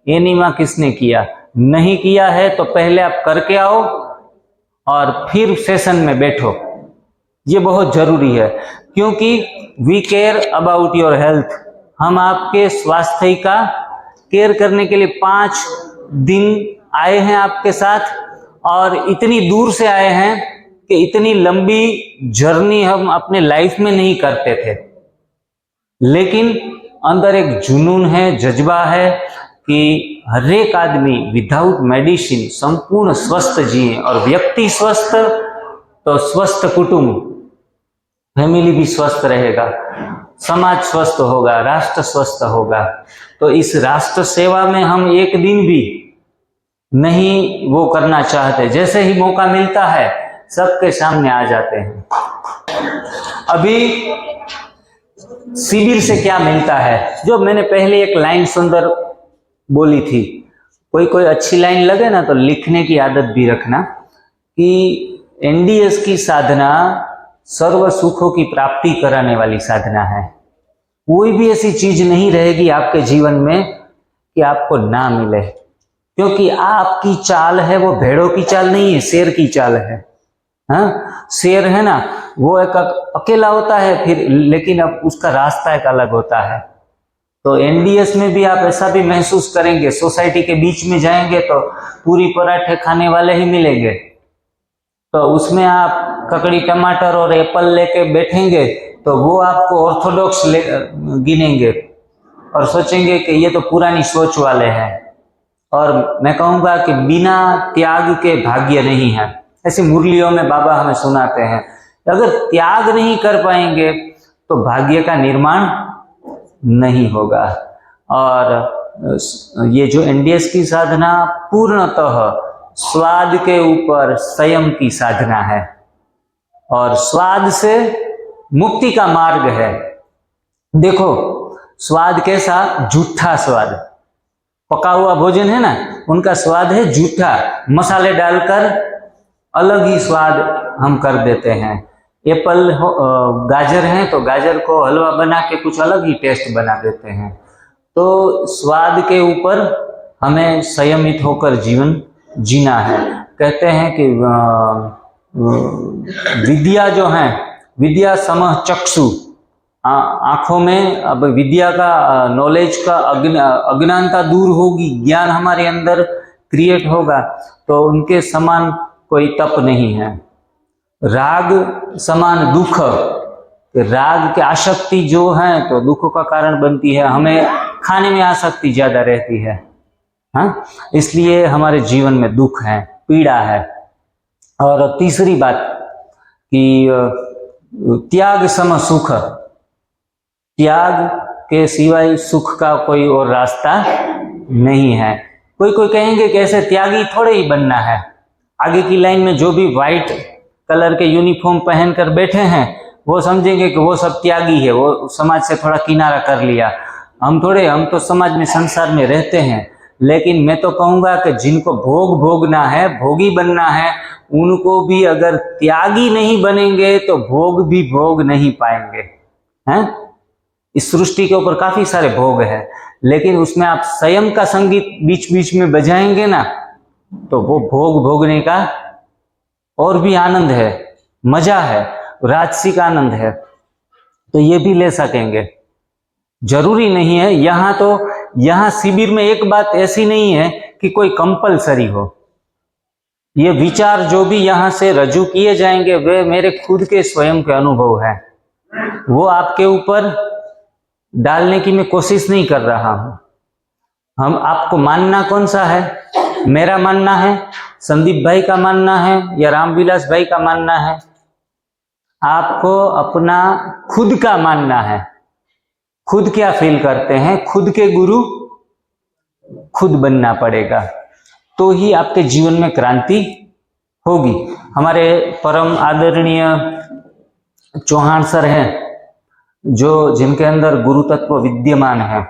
एनीमा किसने किया? नहीं किया है तो पहले आप करके आओ और फिर सेशन में बैठो। ये बहुत जरूरी है, क्योंकि we care about your health. हम आपके स्वास्थ्य का केयर करने के लिए 5 दिन आए हैं आपके साथ, और इतनी दूर से आए हैं कि इतनी लंबी जर्नी हम अपने लाइफ में नहीं करते थे। लेकिन अंदर एक जुनून है, जज्बा है कि हर एक आदमी विदाउट मेडिसिन संपूर्ण स्वस्थ जिए, और व्यक्ति स्वस्थ तो स्वस्थ कुटुंब, फैमिली भी स्वस्थ रहेगा, समाज स्वस्थ होगा, राष्ट्र स्वस्थ होगा। तो इस राष्ट्र सेवा में हम एक दिन भी नहीं वो करना चाहते, जैसे ही मौका मिलता है सबके सामने आ जाते हैं। अभी शिविर से क्या मिलता है, जो मैंने पहले एक लाइन सुंदर बोली थी, कोई अच्छी लाइन लगे ना तो लिखने की आदत भी रखना, कि एनडीएस की साधना सर्व सुखों की प्राप्ति कराने वाली साधना है। कोई भी ऐसी चीज नहीं रहेगी आपके जीवन में कि आपको ना मिले, क्योंकि आपकी चाल है वो भेड़ों की चाल नहीं है, शेर की चाल है। हाँ, शेर है ना वो एक अकेला होता है फिर, लेकिन अब उसका रास्ता एक अलग होता है। तो एनडीएस में भी आप ऐसा भी महसूस करेंगे, सोसाइटी के बीच में जाएंगे तो पूरी पराठे खाने वाले ही मिलेंगे, तो उसमें आप ककड़ी टमाटर और एप्पल लेके बैठेंगे तो वो आपको ऑर्थोडॉक्स गिनेंगे और सोचेंगे कि ये तो पुरानी सोच वाले हैं। और मैं कहूँगा कि बिना त्याग के भाग्य नहीं है, ऐसी मुरलियों में बाबा हमें सुनाते हैं। अगर त्याग नहीं कर पाएंगे तो भाग्य का निर्माण नहीं होगा। और ये जो एनडीएस की साधना पूर्णतः स्वाद के ऊपर संयम की साधना है, और स्वाद से मुक्ति का मार्ग है। देखो स्वाद कैसा, जूठा स्वाद, पका हुआ भोजन है ना, उनका स्वाद है जूठा, मसाले डालकर अलग ही स्वाद हम कर देते हैं। एप्पल गाजर है तो गाजर को हलवा बना के कुछ अलग ही टेस्ट बना देते हैं। तो स्वाद के ऊपर हमें संयमित होकर जीवन जीना है। कहते हैं कि विद्या जो है, विद्या समः चक्षु, आंखों में अब विद्या का नॉलेज का अज्ञानता दूर होगी, ज्ञान हमारे अंदर क्रिएट होगा, तो उनके समान कोई तप नहीं है। राग समान दुख, राग की आसक्ति जो है तो दुख का कारण बनती है। हमें खाने में आसक्ति ज्यादा रहती है। हाँ, इसलिए हमारे जीवन में दुख है, पीड़ा है। और तीसरी बात कि त्याग सम सुख, त्याग के सिवाय सुख का कोई और रास्ता नहीं है। कोई कोई कहेंगे कि ऐसे त्यागी थोड़े ही बनना है। आगे की लाइन में जो भी व्हाइट कलर के यूनिफॉर्म पहनकर बैठे हैं वो समझेंगे कि वो सब त्यागी है, वो समाज से थोड़ा किनारा कर लिया। हम तो समाज में, संसार में रहते हैं। लेकिन मैं तो कहूँगा कि जिनको भोग भोगना है, भोगी बनना है, उनको भी अगर त्यागी नहीं बनेंगे तो भोग भी भोग नहीं पाएंगे। हैं? इस सृष्टि के ऊपर काफी सारे भोग हैं, लेकिन उसमें आप संयम का संगीत बीच बीच में बजाएंगे ना, तो वो भोग भोगने का और भी आनंद है, मजा है, राजसिक आनंद है, तो ये भी ले सकेंगे। जरूरी नहीं है। यहाँ शिविर में एक बात ऐसी नहीं है कि कोई कंपलसरी हो। ये विचार जो भी यहाँ से रजू किए जाएंगे वे मेरे खुद के स्वयं के अनुभव है, वो आपके ऊपर डालने की मैं कोशिश नहीं कर रहा हूं। हम आपको मानना कौन सा है? मेरा मानना है, संदीप भाई का मानना है, या रामविलास भाई का मानना है? आपको अपना खुद का मानना है। खुद क्या फील करते हैं, खुद के गुरु खुद बनना पड़ेगा, तो ही आपके जीवन में क्रांति होगी। हमारे परम आदरणीय चौहान सर हैं, जिनके अंदर गुरु तत्व विद्यमान है,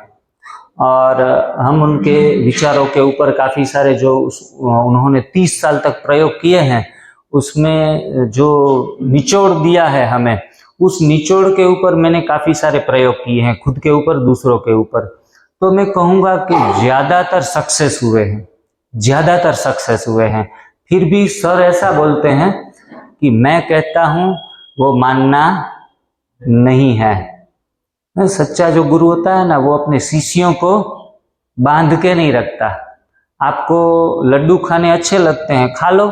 और हम उनके विचारों के ऊपर काफी सारे जो उन्होंने 30 साल तक प्रयोग किए हैं, उसमें जो निचोड़ दिया है हमें, उस निचोड़ के ऊपर मैंने काफी सारे प्रयोग किए हैं, खुद के ऊपर, दूसरों के ऊपर। तो मैं कहूँगा कि ज्यादातर सक्सेस हुए हैं। फिर भी सर ऐसा बोलते हैं कि मैं कहता हूँ वो मानना नहीं है। सच्चा जो गुरु होता है ना, वो अपने शिष्यों को बांध के नहीं रखता। आपको लड्डू खाने अच्छे लगते हैं, खा लो,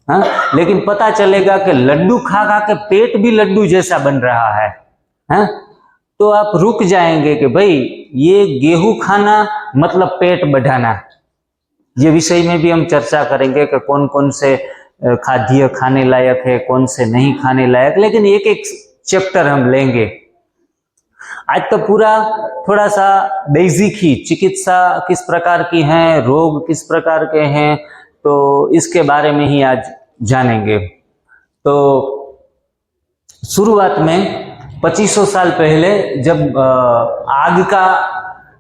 हाँ, लेकिन पता चलेगा कि लड्डू खा खा के पेट भी लड्डू जैसा बन रहा है, हाँ, तो आप रुक जाएंगे कि भाई ये गेहूं खाना मतलब पेट बढ़ाना। ये विषय में भी हम चर्चा करेंगे कि कौन कौन से खाद्य खाने लायक है, कौन से नहीं खाने लायक, लेकिन एक एक चैप्टर हम लेंगे। आज तो पूरा थोड़ा सा बेसिक ही, चिकित्सा किस प्रकार की है, रोग किस प्रकार के हैं, तो इसके बारे में ही आज जानेंगे। तो शुरुआत में 2500 साल पहले जब आग का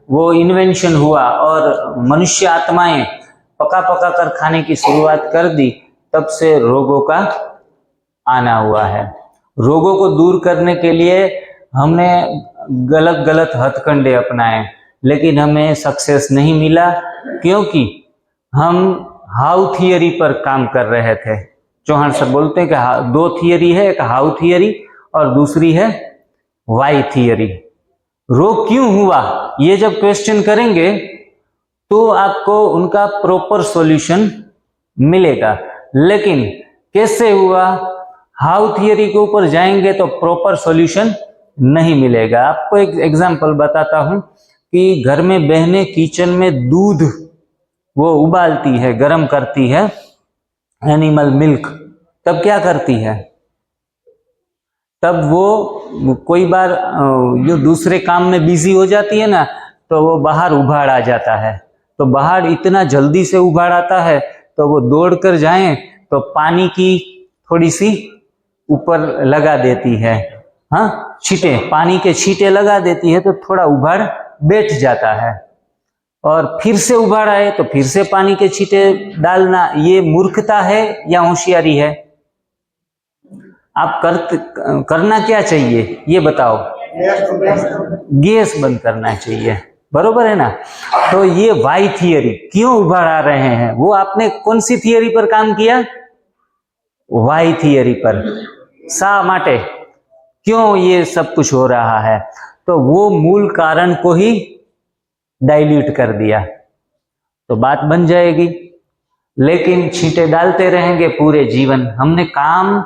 वो इन्वेंशन हुआ और मनुष्य आत्माएं पका पका कर खाने की शुरुआत कर दी, तब से रोगों का आना हुआ है। रोगों को दूर करने के लिए हमने गलत गलत हथकंडे अपनाए, लेकिन हमें सक्सेस नहीं मिला, क्योंकि हम हाउ थियरी पर काम कर रहे थे। चौहान सर बोलते हैं कि 2 थियरी है, एक हाउ थियरी और दूसरी है वाई थियरी। रोग क्यों हुआ, ये जब क्वेश्चन करेंगे तो आपको उनका प्रॉपर सॉल्यूशन मिलेगा, लेकिन कैसे हुआ, हाउ थियरी के ऊपर जाएंगे तो प्रॉपर सॉल्यूशन नहीं मिलेगा। आपको एक एग्जांपल बताता हूं कि घर में बहनें किचन में दूध वो उबालती है, गर्म करती है, एनिमल मिल्क, तब क्या करती है, तब वो कोई बार जो दूसरे काम में बिजी हो जाती है ना, तो वो बाहर उबाड़ आ जाता है। तो बाहर इतना जल्दी से उबाड़ आता है तो वो दौड़ कर जाएं तो पानी की थोड़ी सी ऊपर लगा देती है, हाँ, छींटे, पानी के छींटे लगा देती है, तो थोड़ा उबाड़ बैठ जाता है। और फिर से उबाड़ आए तो फिर से पानी के छींटे डालना, ये मूर्खता है या होशियारी है? आप करना क्या चाहिए ये बताओ? गैस बंद करना चाहिए, बरोबर है ना? तो ये वाई थियरी, क्यों उबाड़ आ रहे हैं, वो आपने कौन सी थियरी पर काम किया? वाई थियरी पर। शा माटे, क्यों ये सब कुछ हो रहा है, तो वो मूल कारण को ही डाइल्यूट कर दिया तो बात बन जाएगी। लेकिन छींटे डालते रहेंगे पूरे जीवन, हमने काम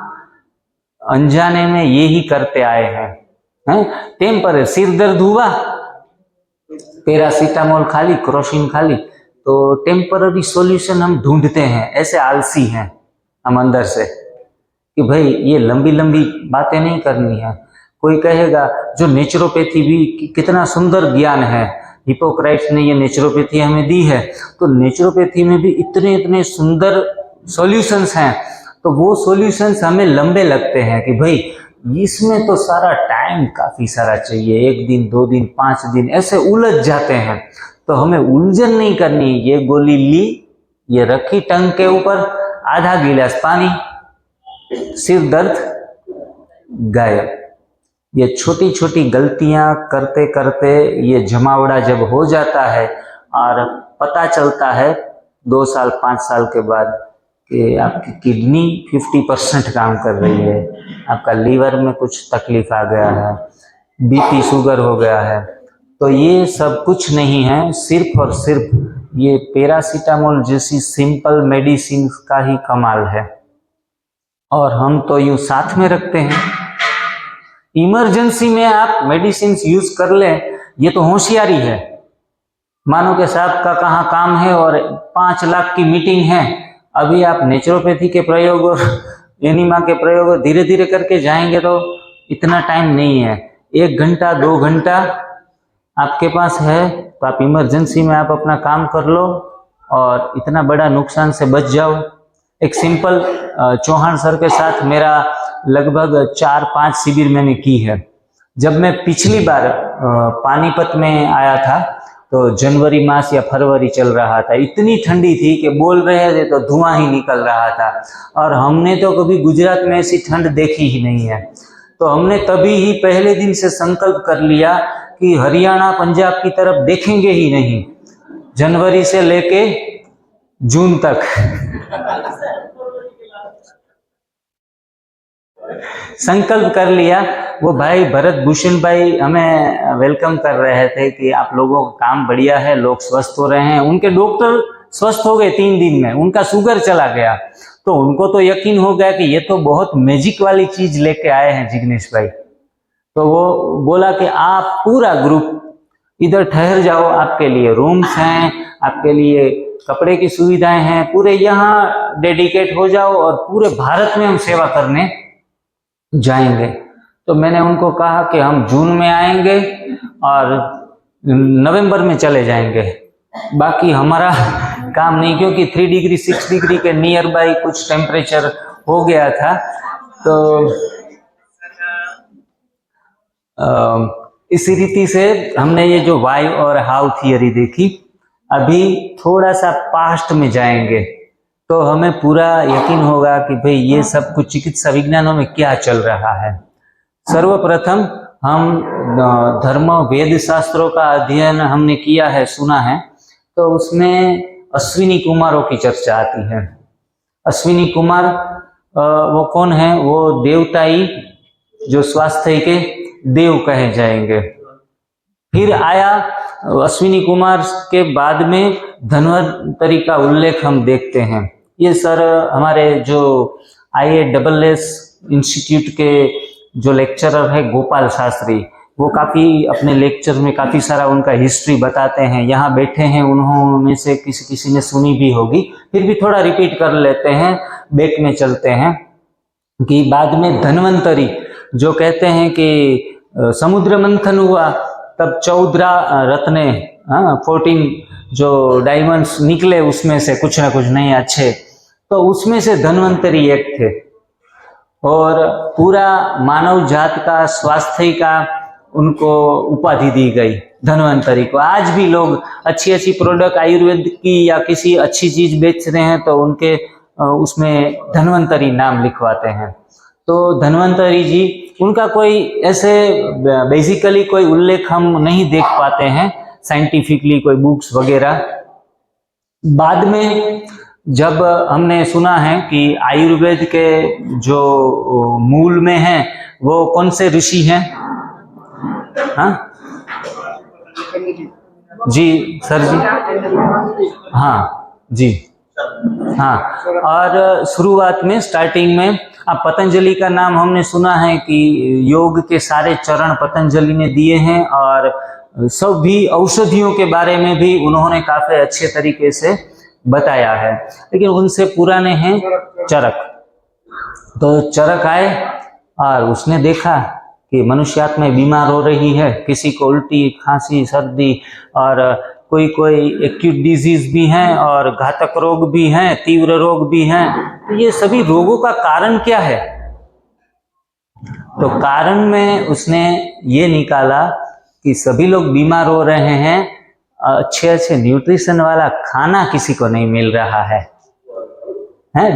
अनजाने में ये ही करते आए हैं। टेम्पर सिर दर्द हुआ, पैरासीटामोल खा ली, क्रोसिन खा ली, तो टेम्पररी सॉल्यूशन हम ढूंढते हैं। ऐसे आलसी हैं हम अंदर से कि भाई ये लंबी लंबी बातें नहीं करनी है। कोई कहेगा जो नेचुरोपैथी भी कितना सुंदर ज्ञान है, हिपोक्रेट्स ने ये नेचुरोपैथी हमें दी है, तो नेचुरोपैथी में भी इतने इतने सुंदर सॉल्यूशंस हैं, तो वो सॉल्यूशंस हमें लंबे लगते हैं कि भाई इसमें तो सारा टाइम काफ़ी सारा चाहिए, 1 दिन 2 दिन 5 दिन ऐसे उलझ जाते हैं। तो हमें उलझन नहीं करनी। ये गोली ली, ये रखी टंग के ऊपर, आधा गिलास पानी, सिर दर्द गायब। ये छोटी छोटी गलतियां करते करते ये जमावड़ा जब हो जाता है और पता चलता है 2 साल 5 साल के बाद कि आपकी किडनी 50% काम कर रही है, आपका लीवर में कुछ तकलीफ आ गया है, बीपी शुगर हो गया है, तो ये सब कुछ नहीं है, सिर्फ और सिर्फ ये पैरासीटामोल जैसी सिंपल मेडिसिन का ही कमाल है। और हम तो यूं साथ में रखते हैं। इमरजेंसी में आप मेडिसिन यूज कर लें, ये तो होशियारी है। मानो कि साहब का कहाँ काम है और 5 लाख की मीटिंग है, अभी आप नेचुरोपैथी के प्रयोग और एनिमा के प्रयोग धीरे धीरे करके जाएंगे तो इतना टाइम नहीं है। 1 घंटा 2 घंटा आपके पास है, तो आप इमरजेंसी में आप अपना काम कर लो और इतना बड़ा नुकसान से बच जाओ। एक सिंपल चौहान सर के साथ मेरा लगभग 4-5 शिविर मैंने की है। जब मैं पिछली बार पानीपत में आया था तो जनवरी मास या फरवरी चल रहा था, इतनी ठंडी थी कि बोल रहे थे तो धुआं ही निकल रहा था, और हमने तो कभी गुजरात में ऐसी ठंड देखी ही नहीं है। तो हमने तभी ही पहले दिन से संकल्प कर लिया कि हरियाणा पंजाब की तरफ देखेंगे ही नहीं, जनवरी से लेके जून तक। संकल्प कर लिया। वो भाई भरत भूषण भाई हमें वेलकम कर रहे थे कि आप लोगों का काम बढ़िया है, लोग स्वस्थ हो रहे हैं। उनके डॉक्टर स्वस्थ हो गए 3 दिन में, उनका शुगर चला गया, तो उनको तो यकीन हो गया कि ये तो बहुत मैजिक वाली चीज लेके आए हैं जिग्नेश भाई। तो वो बोला कि आप पूरा ग्रुप इधर ठहर जाओ, आपके लिए रूम्स हैं, आपके लिए कपड़े की सुविधाएं हैं, पूरे यहाँ डेडिकेट हो जाओ और पूरे भारत में हम सेवा करने जाएंगे। तो मैंने उनको कहा कि हम जून में आएंगे और नवंबर में चले जाएंगे, बाकी हमारा काम नहीं, क्योंकि 3 डिग्री 6 डिग्री के नियर बाई कुछ टेम्परेचर हो गया था। तो इसी रीति से हमने ये जो वाई और हाउ थियरी देखी। अभी थोड़ा सा पास्ट में जाएंगे तो हमें पूरा यकीन होगा कि भाई ये सब कुछ चिकित्सा विज्ञानों में क्या चल रहा है। सर्वप्रथम हम धर्म वेद शास्त्रों का अध्ययन हमने किया है, सुना है, तो उसमें अश्विनी कुमारों की चर्चा आती है। अश्विनी कुमार वो कौन है? वो देवताई जो स्वास्थ्य के देव कहे जाएंगे। फिर आया अश्विनी कुमार के बाद में धन्वंतरी का उल्लेख हम देखते हैं। ये सर हमारे जो IASS इंस्टीट्यूट के जो लेक्चरर है गोपाल शास्त्री, वो काफ़ी अपने लेक्चर में काफ़ी सारा उनका हिस्ट्री बताते हैं। यहाँ बैठे हैं, उन्होंने से किसी ने सुनी भी होगी, फिर भी थोड़ा रिपीट कर लेते हैं, बैक में चलते हैं। कि बाद में धन्वंतरी जो कहते हैं कि समुद्र मंथन हुआ तब 14 रत्ने 14 जो डायमंड्स निकले, उसमें से कुछ ना कुछ नहीं अच्छे, तो उसमें से धन्वंतरी एक थे। और पूरा मानव जात का स्वास्थ्य का उनको उपाधि दी गई धन्वंतरी को। आज भी लोग अच्छी अच्छी प्रोडक्ट आयुर्वेद की या किसी अच्छी चीज बेच रहे हैं तो उनके उसमें धन्वंतरी नाम लिखवाते हैं। तो धन्वंतरी जी, उनका कोई ऐसे बेसिकली कोई उल्लेख हम नहीं देख पाते हैं साइंटिफिकली, कोई बुक्स वगैरह। बाद में जब हमने सुना है कि आयुर्वेद के जो मूल में हैं वो कौन से ऋषि हैं? हाँ जी सर जी, हाँ जी, हाँ। और शुरुआत में स्टार्टिंग में अब पतंजलि का नाम हमने सुना है कि योग के सारे चरण पतंजलि ने दिए हैं, और सभी औषधियों के बारे में भी उन्होंने काफी अच्छे तरीके से बताया है। लेकिन उनसे पुराने हैं चरक। तो चरक आए और उसने देखा कि मनुष्य आत्मा बीमार हो रही है, किसी को उल्टी, खांसी, सर्दी और कोई एक्यूट डिजीज भी हैं और घातक रोग भी हैं, तीव्र रोग भी हैं। तो ये सभी रोगों का कारण क्या है? तो कारण में उसने ये निकाला कि सभी लोग बीमार हो रहे हैं, अच्छे न्यूट्रिशन वाला खाना किसी को नहीं मिल रहा है,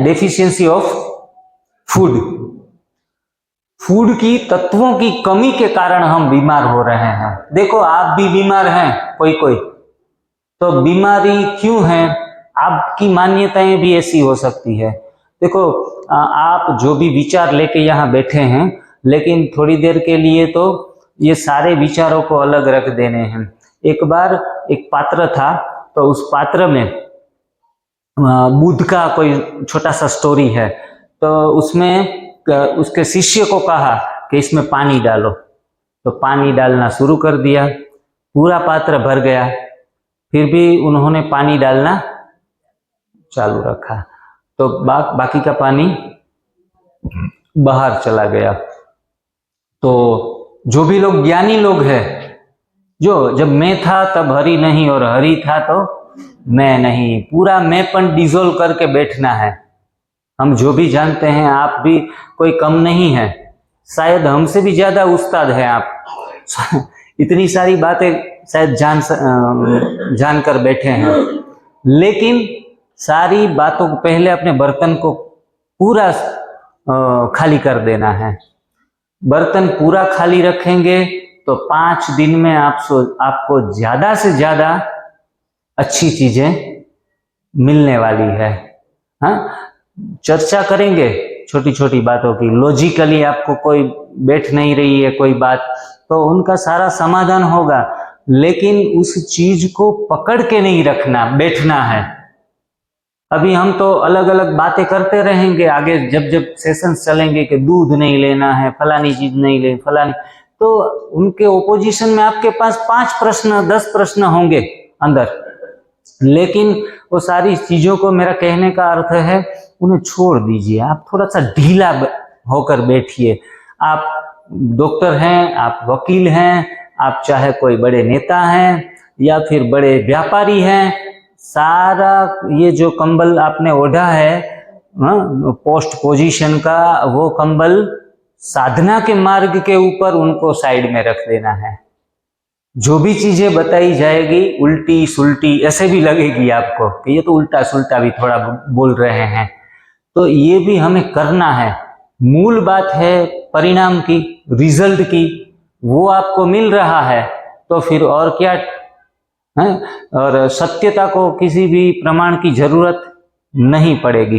डेफिशिएंसी ऑफ फूड की तत्वों की कमी के कारण हम बीमार हो रहे हैं। देखो आप भी बीमार हैं कोई, तो बीमारी क्यों है? आपकी मान्यताएं भी ऐसी हो सकती है। देखो आप जो भी विचार लेके यहाँ बैठे हैं, लेकिन थोड़ी देर के लिए तो ये सारे विचारों को अलग रख देने हैं। एक बार एक पात्र था, तो उस पात्र में बुद्ध का कोई छोटा सा स्टोरी है। तो उसमें उसके शिष्य को कहा कि इसमें पानी डालो, तो पानी डालना शुरू कर दिया, पूरा पात्र भर गया, फिर भी उन्होंने पानी डालना चालू रखा, तो बाकी का पानी बाहर चला गया। तो जो भी लोग ज्ञानी लोग हैं, जो जब मैं था तब हरि नहीं और हरि था तो मैं नहीं, पूरा मैंपन डिसॉल्व करके बैठना है। हम जो भी जानते हैं, आप भी कोई कम नहीं है, शायद हमसे भी ज्यादा उस्ताद है आप। इतनी सारी बातें शायद जान कर बैठे हैं, लेकिन सारी बातों को पहले अपने बर्तन को पूरा खाली कर देना है। बर्तन पूरा खाली रखेंगे तो 5 दिन में आपको ज्यादा से ज्यादा अच्छी चीजें मिलने वाली है। चर्चा करेंगे छोटी छोटी बातों की, लॉजिकली आपको कोई बैठ नहीं रही है कोई बात, तो उनका सारा समाधान होगा, लेकिन उस चीज को पकड़ के नहीं रखना, बैठना है। अभी हम तो अलग अलग बातें करते रहेंगे, आगे जब सेशंस चलेंगे कि दूध नहीं लेना है, फलानी चीज नहीं ले, फलानी, तो उनके ओपोजिशन में आपके पास 5 प्रश्न 10 प्रश्न होंगे अंदर, लेकिन वो सारी चीजों को, मेरा कहने का अर्थ है, उन्हें छोड़ दीजिए। आप थोड़ा सा ढीला होकर बैठिए। आप डॉक्टर हैं, आप वकील हैं, आप चाहे कोई बड़े नेता हैं या फिर बड़े व्यापारी हैं, सारा ये जो कंबल आपने ओढ़ा है पोस्ट पोजीशन का, वो कंबल साधना के मार्ग के ऊपर उनको साइड में रख देना है। जो भी चीजें बताई जाएगी उल्टी सुल्टी ऐसे भी लगेगी आपको कि ये तो उल्टा सुल्टा भी थोड़ा बोल रहे हैं, तो ये भी हमें करना है। मूल बात है परिणाम की, रिजल्ट की, वो आपको मिल रहा है तो फिर और क्या है। और सत्यता को किसी भी प्रमाण की जरूरत नहीं पड़ेगी।